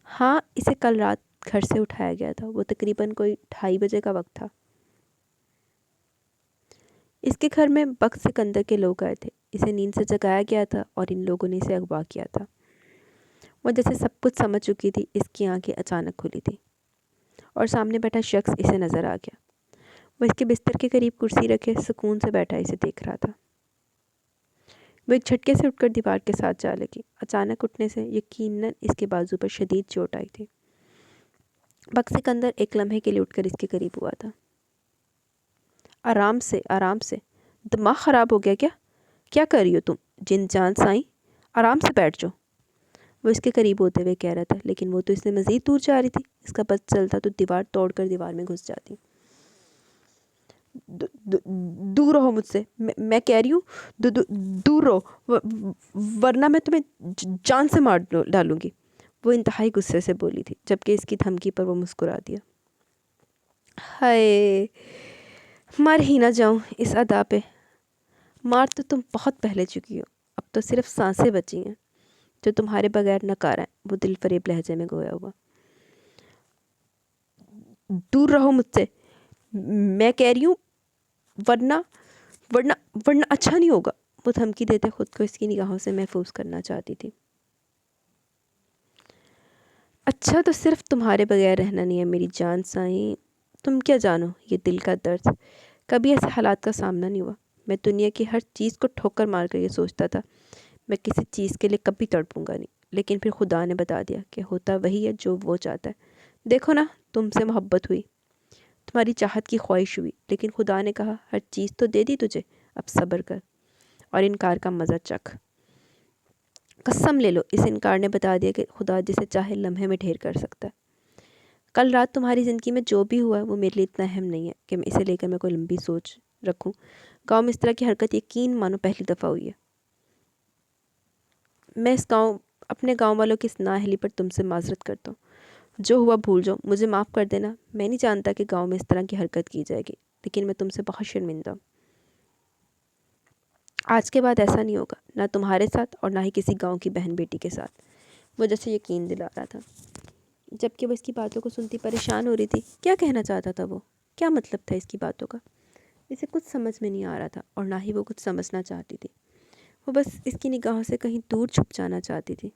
ہاں اسے کل رات گھر سے اٹھایا گیا تھا، وہ تقریباً کوئی 2:30 بجے کا وقت تھا۔ اس کے گھر میں بخت سکندر کے لوگ آئے تھے، اسے نیند سے جگایا گیا تھا اور ان لوگوں نے اسے اغوا کیا تھا۔ وہ جیسے سب کچھ سمجھ چکی تھی، اس کی آنکھیں اچانک کھلی تھی اور سامنے بیٹھا شخص اسے نظر آ گیا۔ وہ اس کے بستر کے قریب کرسی رکھے سکون سے بیٹھا اسے دیکھ رہا تھا۔ وہ ایک جھٹکے سے اٹھ کر دیوار کے ساتھ جا لگی۔ اچانک اٹھنے سے یقیناً اس کے بازو پر شدید چوٹ آئی تھی۔ بخت سکندر ایک لمحے کے لیے اٹھ کر اس کے قریب ہوا تھا۔ آرام سے، آرام سے، دماغ خراب ہو گیا کیا؟ کیا کر رہی ہو تم؟ جن جان سائیں، آرام سے بیٹھ جاؤ۔ وہ اس کے قریب ہوتے ہوئے کہہ رہا تھا، لیکن وہ تو اس نے مزید دور جا رہی تھی۔ اس کا بس چلتا تو دیوار توڑ کر دیوار میں گھس جاتی۔ دور رہو مجھ سے، میں کہہ رہی ہوں دور رہو، ورنہ میں تمہیں جان سے مار ڈالوں گی۔ وہ انتہائی غصے سے بولی تھی، جبکہ اس کی دھمکی پر وہ مسکرا دیا۔ ہائے، مر ہی نہ جاؤں اس ادا پہ۔ مار تو تم بہت پہلے چکی ہو، اب تو صرف سانسیں بچی ہیں جو تمہارے بغیر نکارا ہے۔ وہ دل فریب لہجے میں گویا ہوا۔ دور رہو مجھ سے، میں کہہ رہی ہوں، ورنہ اچھا نہیں ہوگا۔ وہ دھمکی دیتے خود کو اس کی نگاہوں سے محفوظ کرنا چاہتی تھی۔ اچھا تو صرف تمہارے بغیر رہنا نہیں ہے میری جان سائیں۔ تم کیا جانو یہ دل کا درد، کبھی ایسے حالات کا سامنا نہیں ہوا۔ میں دنیا کی ہر چیز کو ٹھوکر مار کر یہ سوچتا تھا میں کسی چیز کے لیے کبھی تڑپوں گا نہیں، لیکن پھر خدا نے بتا دیا کہ ہوتا وہی ہے جو وہ چاہتا ہے۔ دیکھو نا، تم سے محبت ہوئی، تمہاری چاہت کی خواہش ہوئی، لیکن خدا نے کہا ہر چیز تو دے دی تجھے، اب صبر کر اور انکار کا مزہ چکھ۔ قسم لے لو اس انکار نے بتا دیا کہ خدا جسے چاہے لمحے میں ڈھیر کر سکتا ہے۔ کل رات تمہاری زندگی میں جو بھی ہوا ہے وہ میرے لیے اتنا اہم نہیں ہے کہ میں اسے لے کر میں کوئی لمبی سوچ رکھوں۔ گاؤں میں اس طرح کی حرکت یقین مانو پہلی دفعہ ہوئی ہے۔ میں اپنے گاؤں والوں کی اس نااہلی پر تم سے معذرت کرتا ہوں۔ جو ہوا بھول جاؤ، مجھے معاف کر دینا۔ میں نہیں جانتا کہ گاؤں میں اس طرح کی حرکت کی جائے گی، لیکن میں تم سے بہت شرمندہ ہوں۔ آج کے بعد ایسا نہیں ہوگا، نہ تمہارے ساتھ اور نہ ہی کسی گاؤں کی بہن بیٹی کے ساتھ۔ وہ جیسے یقین دلا رہا تھا، جبکہ وہ اس کی باتوں کو سنتی پریشان ہو رہی تھی۔ کیا کہنا چاہتا تھا وہ؟ کیا مطلب تھا اس کی باتوں کا؟ اسے کچھ سمجھ میں نہیں آ رہا تھا اور نہ ہی وہ کچھ سمجھنا چاہتی تھی۔ وہ بس اس کی نگاہوں سے کہیں دور چھپ جانا چاہتی تھی۔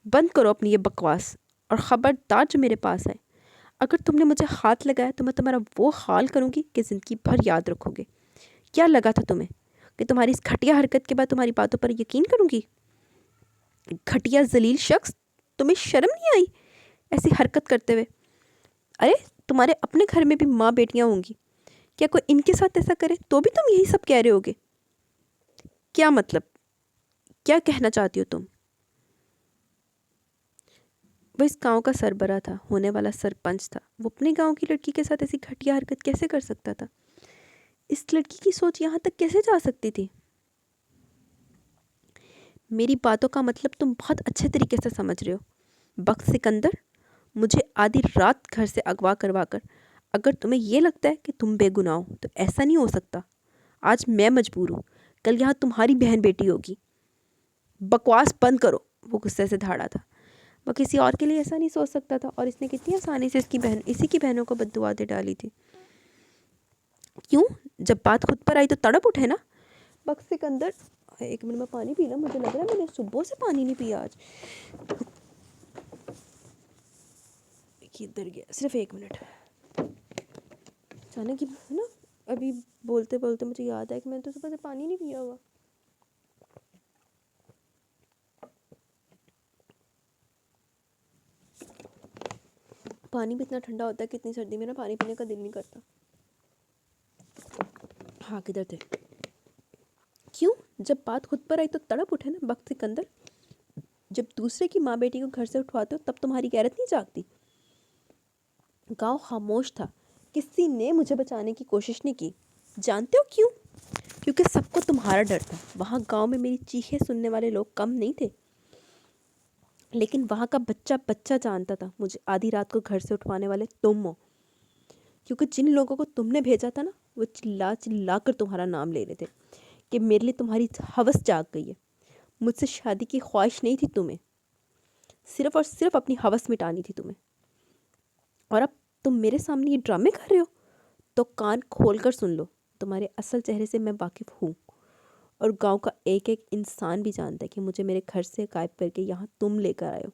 بند کرو اپنی یہ بکواس اور خبردار جو میرے پاس آئے۔ اگر تم نے مجھے ہاتھ لگایا تو میں تمہارا وہ حال کروں گی کہ زندگی بھر یاد رکھو گے۔ کیا لگا تھا تمہیں کہ تمہاری اس گھٹیا حرکت کے بعد تمہاری باتوں پر یقین کروں گی؟ گھٹیا ذلیل شخص، تمہیں شرم نہیں آئی ایسی حرکت کرتے ہوئے؟ ارے تمہارے اپنے گھر میں بھی ماں بیٹیاں ہوں گی، کیا کوئی ان کے ساتھ ایسا کرے تو بھی تم یہی سب کہہ رہے ہوگے؟ کیا مطلب؟ کیا کہنا چاہتی ہو تم؟ وہ اس گاؤں کا سربراہ تھا، ہونے والا سرپنچ تھا۔ وہ اپنے گاؤں کی لڑکی کے ساتھ ایسی گھٹیا حرکت کیسے کر سکتا تھا؟ اس لڑکی کی سوچ یہاں تک کیسے جا سکتی تھی؟ میری باتوں کا مطلب تم بہت اچھے طریقے سے سمجھ رہے ہو۔ بخت سکندر، مجھے آدھی رات گھر سے اغوا کروا کر اگر تمہیں یہ لگتا ہے کہ تم بے گناہ ہو تو ایسا نہیں ہو سکتا۔ آج میں مجبور ہوں، کل یہاں تمہاری بہن بیٹی ہوگی۔ بکواس بند کرو، وہ غصے سے دھاڑا تھا۔ وہ کسی اور کے لیے ایسا نہیں سوچ سکتا تھا، اور اس نے کتنی آسانی سے اسی کی بہنوں کو بددعا دے ڈالی تھی۔ کیوں؟ جب بات خود پر آئی تو تڑپ اٹھے نا؟ بخت سکندر، ایک منٹ میں پانی پی لوں، مجھے لگ رہا ہے میں نے صبح سے پانی نہیں پیا آج۔ ادھر گیا، صرف ایک منٹ۔ اچانک نا ابھی بولتے بولتے مجھے یاد ہے کہ میں نے تو صبح سے پانی نہیں پیا ہوا۔ پانی بھی اتنا ٹھنڈا ہوتا ہے کہ اتنی سردی میں نا پانی پینے کا دل نہیں کرتا۔ ہاں کدھر تھے؟ کیوں؟ جب بات خود پر آئی تو تڑپ اٹھے نا بخت سکندر۔ جب دوسرے کی ماں بیٹی کو گھر سے اٹھواتے ہو تب تمہاری غیرت نہیں جاگتی؟ گاؤں خاموش تھا، کسی نے مجھے بچانے کی کوشش نہیں کی۔ جانتے ہو کیوں؟ کیونکہ سب کو تمہارا ڈر تھا۔ وہاں گاؤں میں میری چیخیں سننے والے لوگ کم نہیں تھے، لیکن وہاں کا بچہ بچہ جانتا تھا مجھے آدھی رات کو گھر سے اٹھوانے والے تم ہو۔ کیونکہ جن لوگوں کو تم نے بھیجا تھا نا، وہ چلا چلا کر تمہارا نام لے رہے تھے کہ میرے لیے تمہاری ہوس جاگ گئی ہے۔ مجھ سے شادی کی خواہش نہیں تھی تمہیں، صرف اور صرف اپنی ہوس مٹانی تھی تمہیں۔ اور اب تم میرے سامنے یہ ڈرامے کر رہے ہو تو کان کھول کر سن لو، تمہارے اصل چہرے سے میں واقف ہوں، اور گاؤں کا ایک ایک انسان بھی جانتا ہے کہ مجھے میرے گھر سے غائب کر کے یہاں تم لے کر آئے ہو۔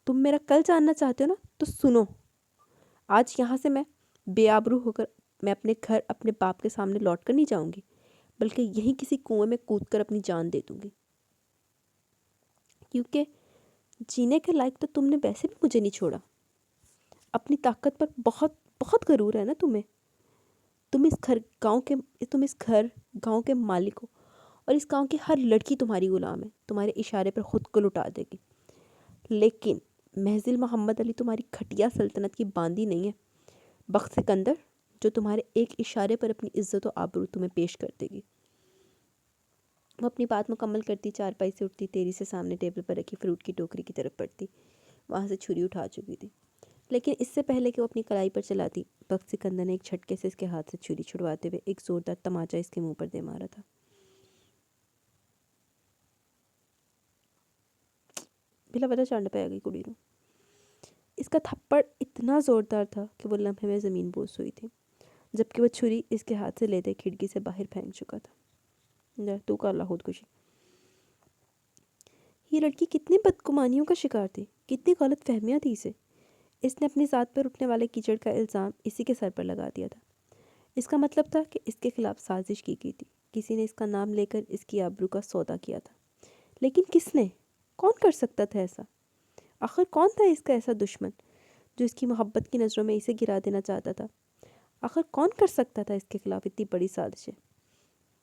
تم میرا کل جاننا چاہتے ہو نا تو سنو، آج یہاں سے میں بے آبرو ہو کر میں اپنے گھر اپنے باپ کے سامنے لوٹ کر نہیں جاؤں گی، بلکہ یہیں کسی کنویں میں کود کر اپنی جان دے دوں گی۔ کیونکہ جینے کے لائق تو تم نے ویسے بھی مجھے نہیں چھوڑا۔ اپنی طاقت پر بہت بہت غرور ہے نا تمہیں۔ تم اس گھر گاؤں کے مالک ہو، اور اس گاؤں کی ہر لڑکی تمہاری غلام ہے، تمہارے اشارے پر خود کو لٹا دے گی۔ لیکن محضل محمد علی تمہاری گھٹیا سلطنت کی باندی نہیں ہے بخت سکندر، جو تمہارے ایک اشارے پر اپنی عزت و آبرو تمہیں پیش کر دے گی۔ وہ اپنی بات مکمل کرتی چارپائی سے اٹھتی، تیزی سے سامنے ٹیبل پر رکھی فروٹ کی ٹوکری کی طرف بڑھتی۔ وہاں سے چھری اٹھا چکی تھی، لیکن اس سے پہلے کہ وہ اپنی کلائی پر چلاتی، بخت سکندر نے ایک جھٹکے سے اس کے ہاتھ سے چھری چھڑواتے ہوئے ایک زوردار تماچا اس کے منہ پر دے مارا تھا۔ بلا وجہ چانڈ پہ آ گئی کڑی نو۔ اس کا تھپڑ اتنا زوردار تھا کہ وہ لمحے میں زمین بوس ہوئی تھی، جبکہ وہ چھری اس کے ہاتھ سے لیتے کھڑکی سے باہر پھینک چکا تھا۔ تو کر لا خودکشی۔ یہ لڑکی کتنی بدگمانیوں کا شکار تھی، کتنی غلط فہمیاں تھی اسے۔ اس نے اپنی ذات پر اٹھنے والے کیچڑ کا الزام اسی کے سر پر لگا دیا تھا۔ اس کا مطلب تھا کہ اس کے خلاف سازش کی گئی تھی، کسی نے اس کا نام لے کر اس کی آبرو کا سودا کیا تھا۔ لیکن کس نے؟ کون کر سکتا تھا ایسا؟ آخر کون تھا اس کا ایسا دشمن جو اس کی محبت کی نظروں میں اسے گرا دینا چاہتا تھا؟ آخر کون کر سکتا تھا اس کے خلاف اتنی بڑی سازشیں؟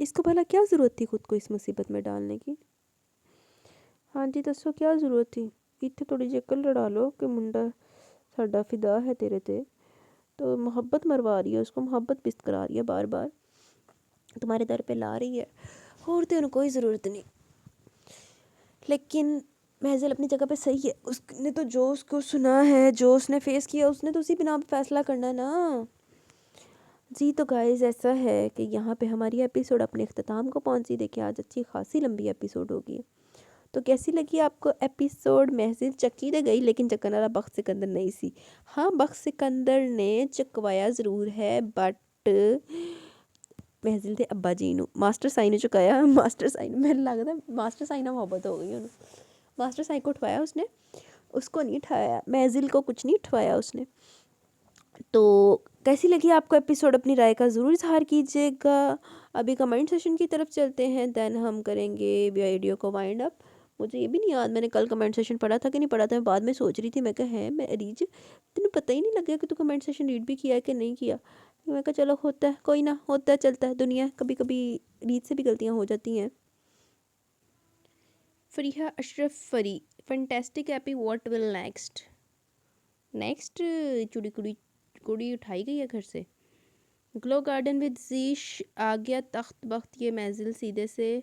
اس کو بھلا کیا ضرورت تھی خود کو اس مصیبت میں ڈالنے کی؟ ہاں جی دسو کیا ضرورت تھی؟ اتنے تھوڑی جی عقل لڑا لو کہ منڈا ساڈا فدا ہے تیرے تے، تو محبت مروا رہی ہے اس کو، محبت پست کرا رہی ہے، بار بار تمہارے در پہ لا رہی ہے، اور تو انہیں کوئی ضرورت نہیں۔ لیکن محضل اپنی جگہ پہ صحیح ہے، اس نے تو جو اس کو سنا ہے، جو اس نے فیس کیا، اس نے تو اسی بنا پہ فیصلہ کرنا ہے نا۔ جی تو گائز ایسا ہے کہ یہاں پہ ہماری ایپیسوڈ اپنے اختتام کو پہنچی، دیکھیں آج اچھی خاصی لمبی ایپیسوڈ ہوگی۔ تو کیسی لگی آپ کو ایپیسوڈ؟ محضل چکی دے گئی لیکن چکن والا بخت سکندر نہیں سی۔ ہاں بخت سکندر نے چکوایا ضرور ہے، بٹ محضل دے ابا جی نو ماسٹر سائی نے چکایا۔ ماسٹر سائی میرے لگتا ہے ماسٹر سائی نہ محبت ہو گئی انہوں، ماسٹر سائی کو اٹھوایا اس نے، اس کو نہیں اٹھایا، محضل کو کچھ نہیں اٹھوایا اس نے۔ تو کیسی لگی آپ کو ایپیسوڈ؟ اپنی رائے کا ضرور اظہار کیجیے گا۔ ابھی کمنٹ سیشن کی طرف چلتے ہیں، دین ہم کریں گے ویڈیو کو وائنڈ اپ۔ مجھے یہ بھی نہیں یاد میں نے کل کمنٹ سیشن پڑھا تھا کہ نہیں پڑھا تھا، میں بعد میں سوچ رہی تھی، میں کہا ہے میں ریج تینوں پتہ ہی نہیں لگا کہ تو کمنٹ سیشن ریڈ بھی کیا ہے کہ نہیں کیا۔ میں کہا چلو ہوتا ہے، کوئی نہ، ہوتا ہے، چلتا ہے دنیا، کبھی کبھی ریڈ سے بھی غلطیاں ہو جاتی ہیں۔ فریحہ اشرف فری، فینٹیسٹک ایپی، واٹ ول نیکسٹ؟ نیکسٹ کڑی اٹھائی گئی ہے گھر سے۔ گلو گارڈن ود زیش آ گیا تخت بخت، یہ محضل سیدھے سے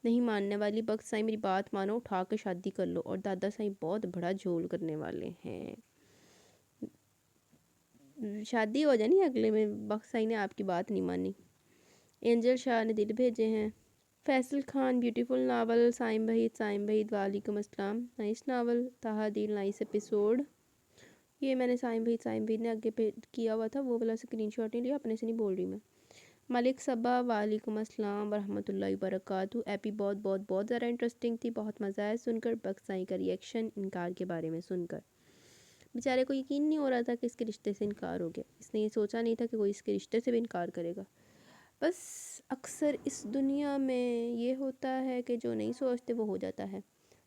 نہیں ماننے والی۔ بخت سائی میری بات مانو، اٹھا کے شادی کر لو، اور دادا سائی بہت بڑا جھول کرنے والے ہیں۔ شادی ہو جانی اگلے میں، بخت سائی نے آپ کی بات نہیں مانی۔ اینجل شاہ نے دل بھیجے ہیں۔ Faisal Khan, beautiful novel. سائم بہید وعلیکم السلام، نائس ناول۔ طاہا دل، نائس ایپیسوڈ۔ یہ میں نے سائم بہید نے آگے پہ کیا ہوا تھا، وہ والا اسکرین شاٹ نہیں لیا، اپنے سے نہیں بول رہی میں۔ ملک صبا، وعلیکم السلام ورحمۃ اللہ وبرکاتہ۔ ایپی بہت بہت بہت زیادہ انٹرسٹنگ تھی، بہت مزہ آیا سن کر۔ بخت سائی کا ریئیکشن انکار کے بارے میں سن کر بیچارے کو یقین نہیں ہو رہا تھا کہ اس کے رشتے سے انکار ہو گیا، اس نے یہ سوچا نہیں تھا کہ کوئی اس کے رشتے سے بھی انکار کرے گا۔ بس اکثر اس دنیا میں یہ ہوتا ہے کہ جو نہیں سوچتے وہ ہو جاتا ہے،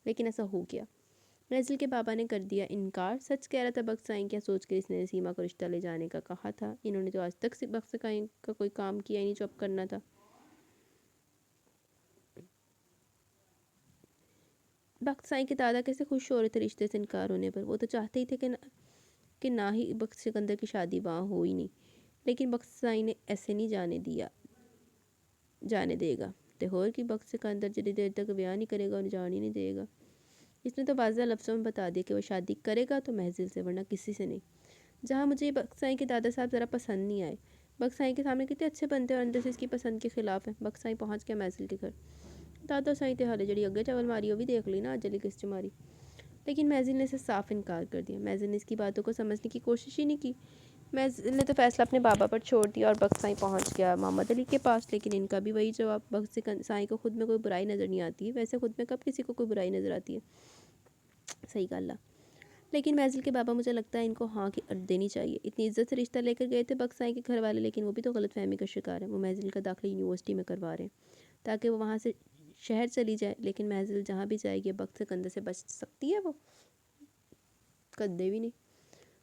لیکن ایسا ہو گیا۔ محضل کے بابا نے کر دیا انکار، سچ کہہ رہا تھا بخت سائی، کیا سوچ کے اس نے سیما کو رشتہ لے جانے کا کہا تھا۔ انہوں نے تو آج تک بخت سائی کا کوئی کام کیا ہی نہیں جو اب کرنا تھا۔ بخت سائی کے دادا کیسے خوش ہو رہے تھے رشتے سے انکار ہونے پر، وہ تو چاہتے ہی تھے کہ نہ ہی بخت سکندر کی شادی وہاں ہو ہی نہیں، لیکن بخت سائی نے ایسے نہیں جانے دے گا۔ لاہور کی بخت سکندر جتنی دیر تک بیاہ نہیں کرے گا انہیں جان ہی نہیں دے گا۔ اس نے تو واضح لفظوں میں بتا دیا کہ وہ شادی کرے گا تو محضل سے، ورنہ کسی سے نہیں۔ جہاں مجھے بخت سائی کے دادا صاحب ذرا پسند نہیں آئے، بخت سائی کے سامنے کتنے اچھے بنتے اور اندر سے اس کی پسند کے خلاف ہیں۔ بخت سائی پہنچ گیا محضل کے گھر، دادا سائی تے حالے جڑی اگے چاول ماری وہ بھی دیکھ لی نا، جلی کس چ ماری، لیکن محضل نے اسے صاف انکار کر دیا۔ محضل نے اس کی باتوں کو سمجھنے کی کوشش ہی نہیں کی۔ محضل نے تو فیصلہ اپنے بابا پر چھوڑ دیا اور بخت سائی پہنچ گیا محمد علی کے پاس، لیکن ان کا بھی وہی جواب۔ بخت سائی کو خود میں کوئی برائی نظر نہیں آتی ہے، ویسے خود میں کب کسی کو کوئی برائی نظر آتی ہے، صحیح کہا اللہ۔ لیکن محضل کے بابا مجھے لگتا ہے ان کو ہاں کی دینی چاہیے، اتنی عزت سے رشتہ لے کر گئے تھے بخت سائی کے گھر والے، لیکن وہ بھی تو غلط فہمی کا شکار ہے۔ وہ محضل کا داخلہ یونیورسٹی میں کروا رہے ہیں تاکہ وہ وہاں سے شہر چلی جائے، لیکن محضل جہاں بھی جائے گی بخت سکندر سے بچ سکتی ہے، وہ قدے بھی نہیں۔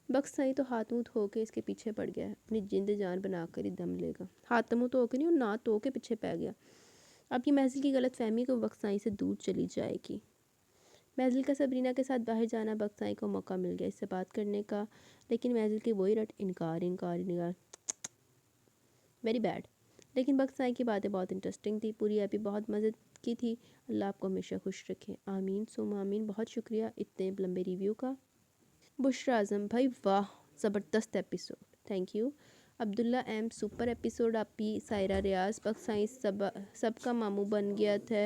بخت سائی تو ہاتھ منہ دھو کے اس کے پیچھے پڑ گیا ہے، اپنی جند جان بنا کر ہی دم لے گا۔ ہاتھ منہ دھو کے نہیں، اور نہ دھو کے پیچھے پہ گیا۔ اب یہ محضل کی غلط فہمی کو بخت سائی سے دور چلی جائے گی۔ محضل کا سبرینا کے ساتھ باہر جانا، بخت سائی کو موقع مل گیا اس سے بات کرنے کا، لیکن محضل کی وہی رٹ، انکار ویری بیڈ۔ لیکن بخت سائی کی باتیں بہت انٹرسٹنگ تھی، پوری ایپی بہت مزے کی تھی۔ اللہ آپ کو ہمیشہ خوش رکھے، آمین ثم آمین۔ بہت شکریہ اتنے لمبے ریویو کا۔ بشرا اعظم بھائی واہ زبردست episode, thank you. Abdullah M super episode آپی۔ سائرہ ریاض، بخت سائی سب کا ماموں بن گیا تھا،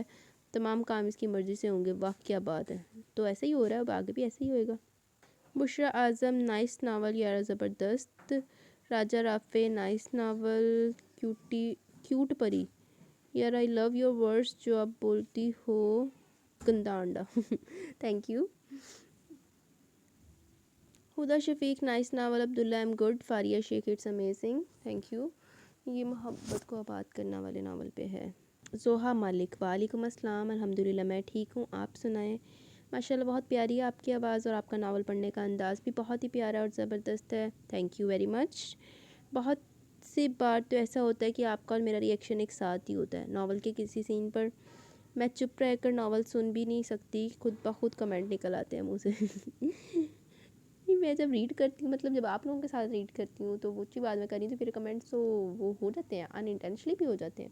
تمام کام اس کی مرضی سے ہوں گے، واہ کیا بات ہے، تو ایسے ہی ہو رہا ہے، اب آگے بھی ایسے ہی ہوئے گا۔ بشرا اعظم، نائس ناول یارا زبردست۔ راجہ رافع، نائس ناول، کیوٹ پری یار، آئی لو یور ورڈز، جو آپ بولتی ہو گندا انڈا، thank you. Huda Shafiq, nice novel. Abdullah M good. Fariya Sheikh, it's amazing, thank you. یہ محبت کو آباد کرنا والے ناول پہ ہے۔ زوہا ملک، وعلیکم السلام، الحمدللہ میں ٹھیک ہوں، آپ سنائیں؟ ماشاءاللہ بہت پیاری ہے آپ کی آواز، اور آپ کا ناول پڑھنے کا انداز بھی بہت ہی پیارا اور زبردست ہے، تھینک یو ویری مچ۔ بہت سی بار تو ایسا ہوتا ہے کہ آپ کا اور میرا ریئیکشن ایک ساتھ ہی ہوتا ہے. ناول کے کسی سین پر میں چپ رہ کر ناول سن بھی نہیں سکتی, خود بخود کمنٹ نکل آتے ہیں منہ سے. میں جب ریڈ کرتی ہوں, مطلب جب آپ لوگوں کے ساتھ ریڈ کرتی ہوں تو وہ اچھی بات میں کر رہی ہوں, تو پھر کمنٹس تو وہ ہو جاتے ہیں, ان انٹینشنلی بھی ہو جاتے ہیں.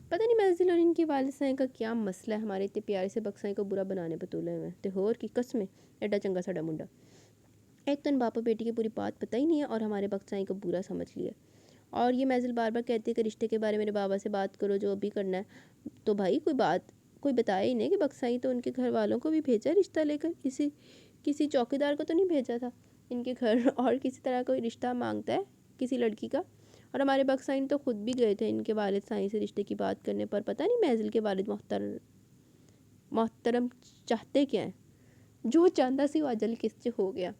پتہ نہیں منزل اور ان کی والدین کا کیا مسئلہ ہے ہمارے اتنے پیارے سے بکسائی کو برا بنانے پہ تولے ہوئے. تے ہور کی قسمیں ایڈا چنگا ساڈا منڈا. ایک تو ان باپا بیٹی کی پوری بات پتہ ہی نہیں ہے اور ہمارے بکسائی کو برا سمجھ لیا. اور یہ محزل بار بار کہتی ہے کہ رشتے کے بارے میں میرے بابا سے بات کرو جو ابھی کرنا ہے. تو بھائی کوئی بتایا ہی نہیں کہ بکسائی تو ان کے گھر والوں کو بھی بھیجا رشتہ لے کر, کسی چوکیدار کو تو نہیں بھیجا تھا ان کے گھر, اور کسی طرح کوئی رشتہ مانگتا ہے کسی لڑکی کا. اور ہمارے بکسائن تو خود بھی گئے تھے ان کے والد سائیں سے رشتے کی بات کرنے پر. پتہ نہیں محزل کے والد محترم چاہتے کیا ہیں, جو چاندہ سی وہ اجل کس سے ہو گیا.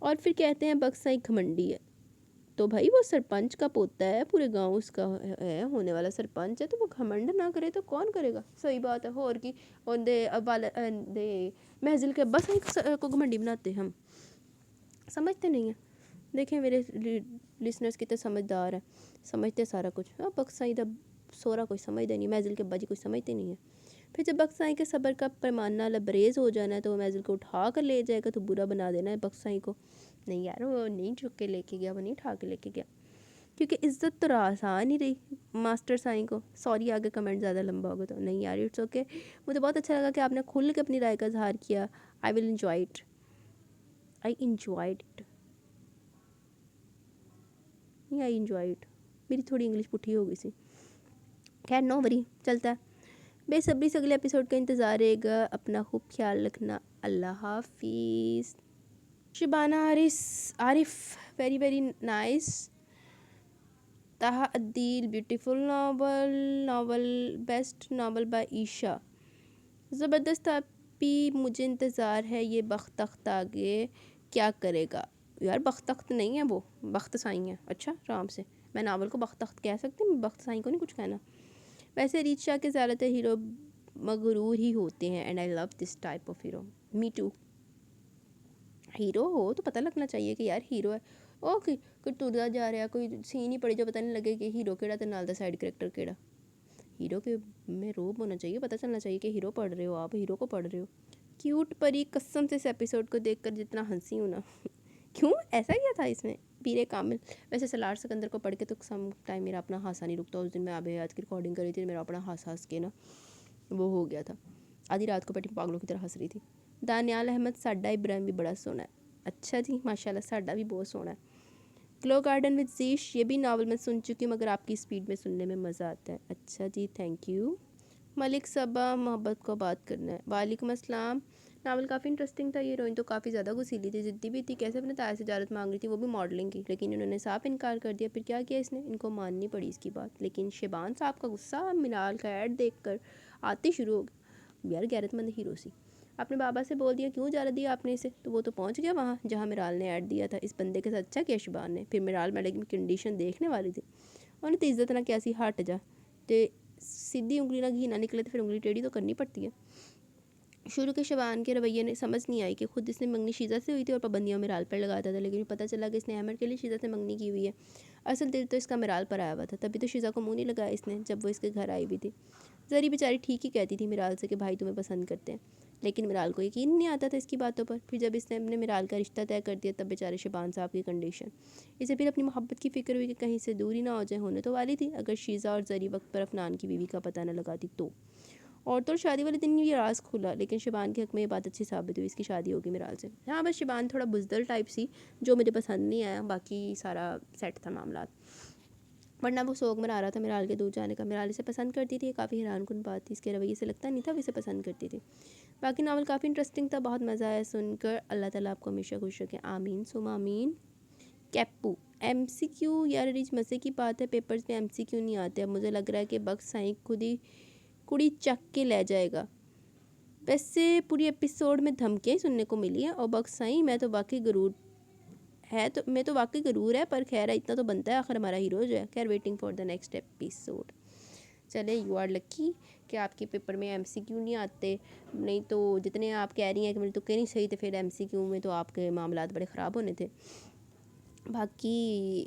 اور پھر کہتے ہیں بکسائی گھمنڈی ہے. تو بھائی وہ سرپنچ کا پوتا ہے, پورے گاؤں اس کا ہے, ہونے والا سرپنچ ہے, تو وہ گھمنڈ نہ کرے تو کون کرے گا. صحیح بات ہے. اور کی محزل کے بس کو گھمنڈی بناتے ہم سمجھتے نہیں ہیں. دیکھیں میرے لسنرز کتنے سمجھدار ہیں, سمجھتے سارا کچھ. بکسائی دا سورا کوئی سمجھتے نہیں, محزل کے باجی کوئی سمجھتے نہیں ہے. پھر جب بکسائی کے صبر کا پیمانہ لبریز ہو جانا ہے تو وہ محزل کو اٹھا کر لے جائے گا تو برا بنا دینا ہے بکسائی کو. نہیں یار وہ نہیں چک کے لے کے گیا, وہ نہیں اٹھا کے لے کے گیا, کیونکہ عزت تو آسان ہی رہی ماسٹر سائیں کو. سوری آگے کمنٹ زیادہ لمبا ہوگا تو نہیں یار, اٹس اوکے. مجھے بہت اچھا لگا کہ آپ نے کھل کے اپنی رائے کا اظہار کیا. I will enjoy it, I enjoyed it, نہیں آئی انجوائے اٹ. میری تھوڑی انگلش پٹھی ہو گئی سی. خیر نو وری, چلتا ہے. بے صبری سے اگلے ایپیسوڈ کا انتظار رہے گا. اپنا خوب خیال رکھنا. اللہ حافظ. Shabana Arif very very nice. Taha Adeel beautiful novel best novel by Aisha. زبردست. آپ مجھے انتظار ہے یہ بخت تخت آگے کیا کرے گا. یار بخت تخت نہیں ہے, وہ بخت سائی ہے. اچھا آرام سے, میں ناول کو بخت تخت کہہ سکتی ہوں, بخت سائی کو نہیں کچھ کہنا. ویسے ریچ شاہ کے زیادہ تر ہیرو مغرور ہی ہوتے ہیں, and I love this type of hero. Me too. Hero ہو تو پتہ لگنا چاہیے کہ یار ہیرو ہے. اوکے کوئی ٹردا جا رہا ہے, کوئی سین ہی پڑے جو پتہ نہیں لگے کہ ہیرو کیڑا تو نال دا سائڈ کریکٹر کیڑا. ہیرو کے میں روب ہونا چاہیے, پتہ چلنا چاہیے کہ ہیرو پڑھ رہے ہو, آپ ہیرو کو پڑھ رہے ہو. کیوٹ پری, قسم سے اس ایپیسوڈ کو دیکھ کر جتنا ہنسی ہوں نا. کیوں ایسا کیا تھا اس میں پیر کامل. ویسے سلار سکندر کو پڑھ کے تو سم ٹائم میرا اپنا ہانسا نہیں رکتا. اس دن میں آب حیات کی ریکارڈنگ کر رہی تھی, میرا اپنا ہانس کے نا وہ ہو گیا تھا. آدھی رات کو بیٹھی پاگلوں کی طرح ہنس رہی تھی. دانیال احمد ساڈا ابراہیم بھی بڑا سونا ہے. اچھا جی ماشاء اللہ, ساڈا بھی بہت سونا ہے. گلو گارڈن وتھ زیش, یہ بھی ناول میں سن چکی ہوں مگر آپ کی اسپیڈ میں سننے میں مزہ آتا ہے. اچھا جی تھینک یو. ملک صبا محبت کو بات کرنا ہے. وعلیکم السلام. ناول کافی انٹرسٹنگ تھا. ہیروئن تو کافی زیادہ غسیلی تھی, ضدی بھی تھی, کیسے اپنے تائے سے اجازت مانگ رہی تھی, وہ بھی ماڈلنگ کی, لیکن انہوں نے صاف انکار کر دیا. پھر کیا کیا اس نے, ان کو ماننی پڑی اس کی بات. لیکن شبان صاحب کا غصہ منال کا ایڈ دیکھ کر آتے شروع ہو گیا. یار غیرت مند ہیرو سی. اپنے بابا سے بول دیا کیوں اجازت دیا آپ نے اسے, تو وہ تو پہنچ گیا وہاں جہاں مرال نے ایڈ دیا تھا. اس بندے کے ساتھ اچھا کیا شبان نے. پھر مرال میڈم کی کنڈیشن دیکھنے والی تھی, انہیں تو عزت نہ کیسی ہٹ جا, تے سیدھی انگلی نہ گھی نہ نکلے تو پھر انگلی ٹیڑھی تو کرنی پڑتی ہے. شروع کے شبان کے رویے نے سمجھ نہیں آئی کہ خود اس نے منگنی شیزہ سے ہوئی تھی اور پابندیاں مرال پر لگاتا تھا, لیکن پتہ چلا کہ اس نے احمد کے لیے شیزہ سے منگنی کی ہوئی ہے. اصل دل تو اس کا مرال پر آیا ہوا تھا, تبھی تو شیزہ کو منہ نہیں لگایا اس نے جب وہ اس کے گھر آئی بھی تھی. زری بیچاری ٹھیک ہی کہتی تھی مرال سے کہ بھائی تمہیں پسند کرتے ہیں, لیکن مرال کو یقین نہیں آتا تھا اس کی باتوں پر. پھر جب اس نے اپنے مرال کا رشتہ طے کر دیا تب بیچارے شبان صاحب کی کنڈیشن. اسے پھر اپنی محبت کی فکر ہوئی کہ کہیں سے دوری نہ ہو جائے, ہونے تو والی تھی اگر شیزہ اور زری وقت پر افنان کی بیوی کا پتہ نہ لگاتی تو. اور تو شادی والے دن یہ راز کھلا, لیکن شبان کے حق میں یہ بات اچھی ثابت ہوئی, اس کی شادی ہوگی مرال سے. ہاں بس شبان تھوڑا بزدل ٹائپ سی جو مجھے پسند نہیں آیا, باقی سارا سیٹ تھا معاملات. ورنہ وہ سوگ مرا رہا تھا مرال کے دور جانے کا. مرال اسے پسند کرتی تھی, یہ کافی حیران کن بات تھی. اس کے رویے سے لگتا نہیں تھا وہ اسے پسند کرتی تھی. باقی ناول کافی انٹرسٹنگ تھا, بہت مزہ آیا سن کر. اللہ تعالیٰ آپ کو ہمیشہ خوش رکھیں, آمین ثم آمین. کیپو ایم سی کیو, یار ریچ مزے کی بات ہے, پیپرز میں ایم سی کیو نہیں آتے. اب مجھے لگ رہا ہے کہ بکس سائیں خود ہی کڑی چک کے لے جائے گا. ویسے پوری ایپیسوڈ میں دھمکیاں سننے کو ملی ہیں, اور بکس سائیں میں تو واقعی غرور ہے, پر خیر اتنا تو بنتا ہے, آخر ہمارا ہیرو جو ہے. خیر waiting for the next episode. چلے یو آر لکی کہ آپ کے پیپر میں ایم سی کیو نہیں آتے, نہیں تو جتنے آپ کہہ رہی ہیں کہ میرے تو نہیں صحیح تھے, پھر ایم سی کیو میں تو آپ کے معاملات بڑے خراب ہونے تھے. باقی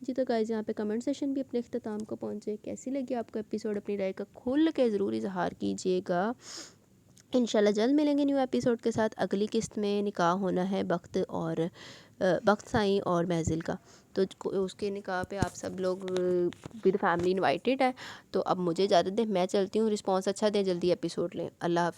جی تو گائز یہاں پہ کمنٹ سیشن بھی اپنے اختتام کو پہنچے. کیسی لگی آپ کو ایپیسوڈ؟ اپنی رائے کا کھل کے ضرور اظہار کیجیے گا. انشاءاللہ جلد ملیں گے نیو ایپیسوڈ کے ساتھ. اگلی قسط میں نکاح ہونا ہے بخت سائیں اور محزل کا. تو اس کے نکاح پہ آپ سب لوگ ود فیملی انوائٹیڈ ہے. تو اب مجھے اجازت دیں، میں چلتی ہوں. رسپانس اچھا دیں، جلدی ایپیسوڈ لیں. اللہ حافظ.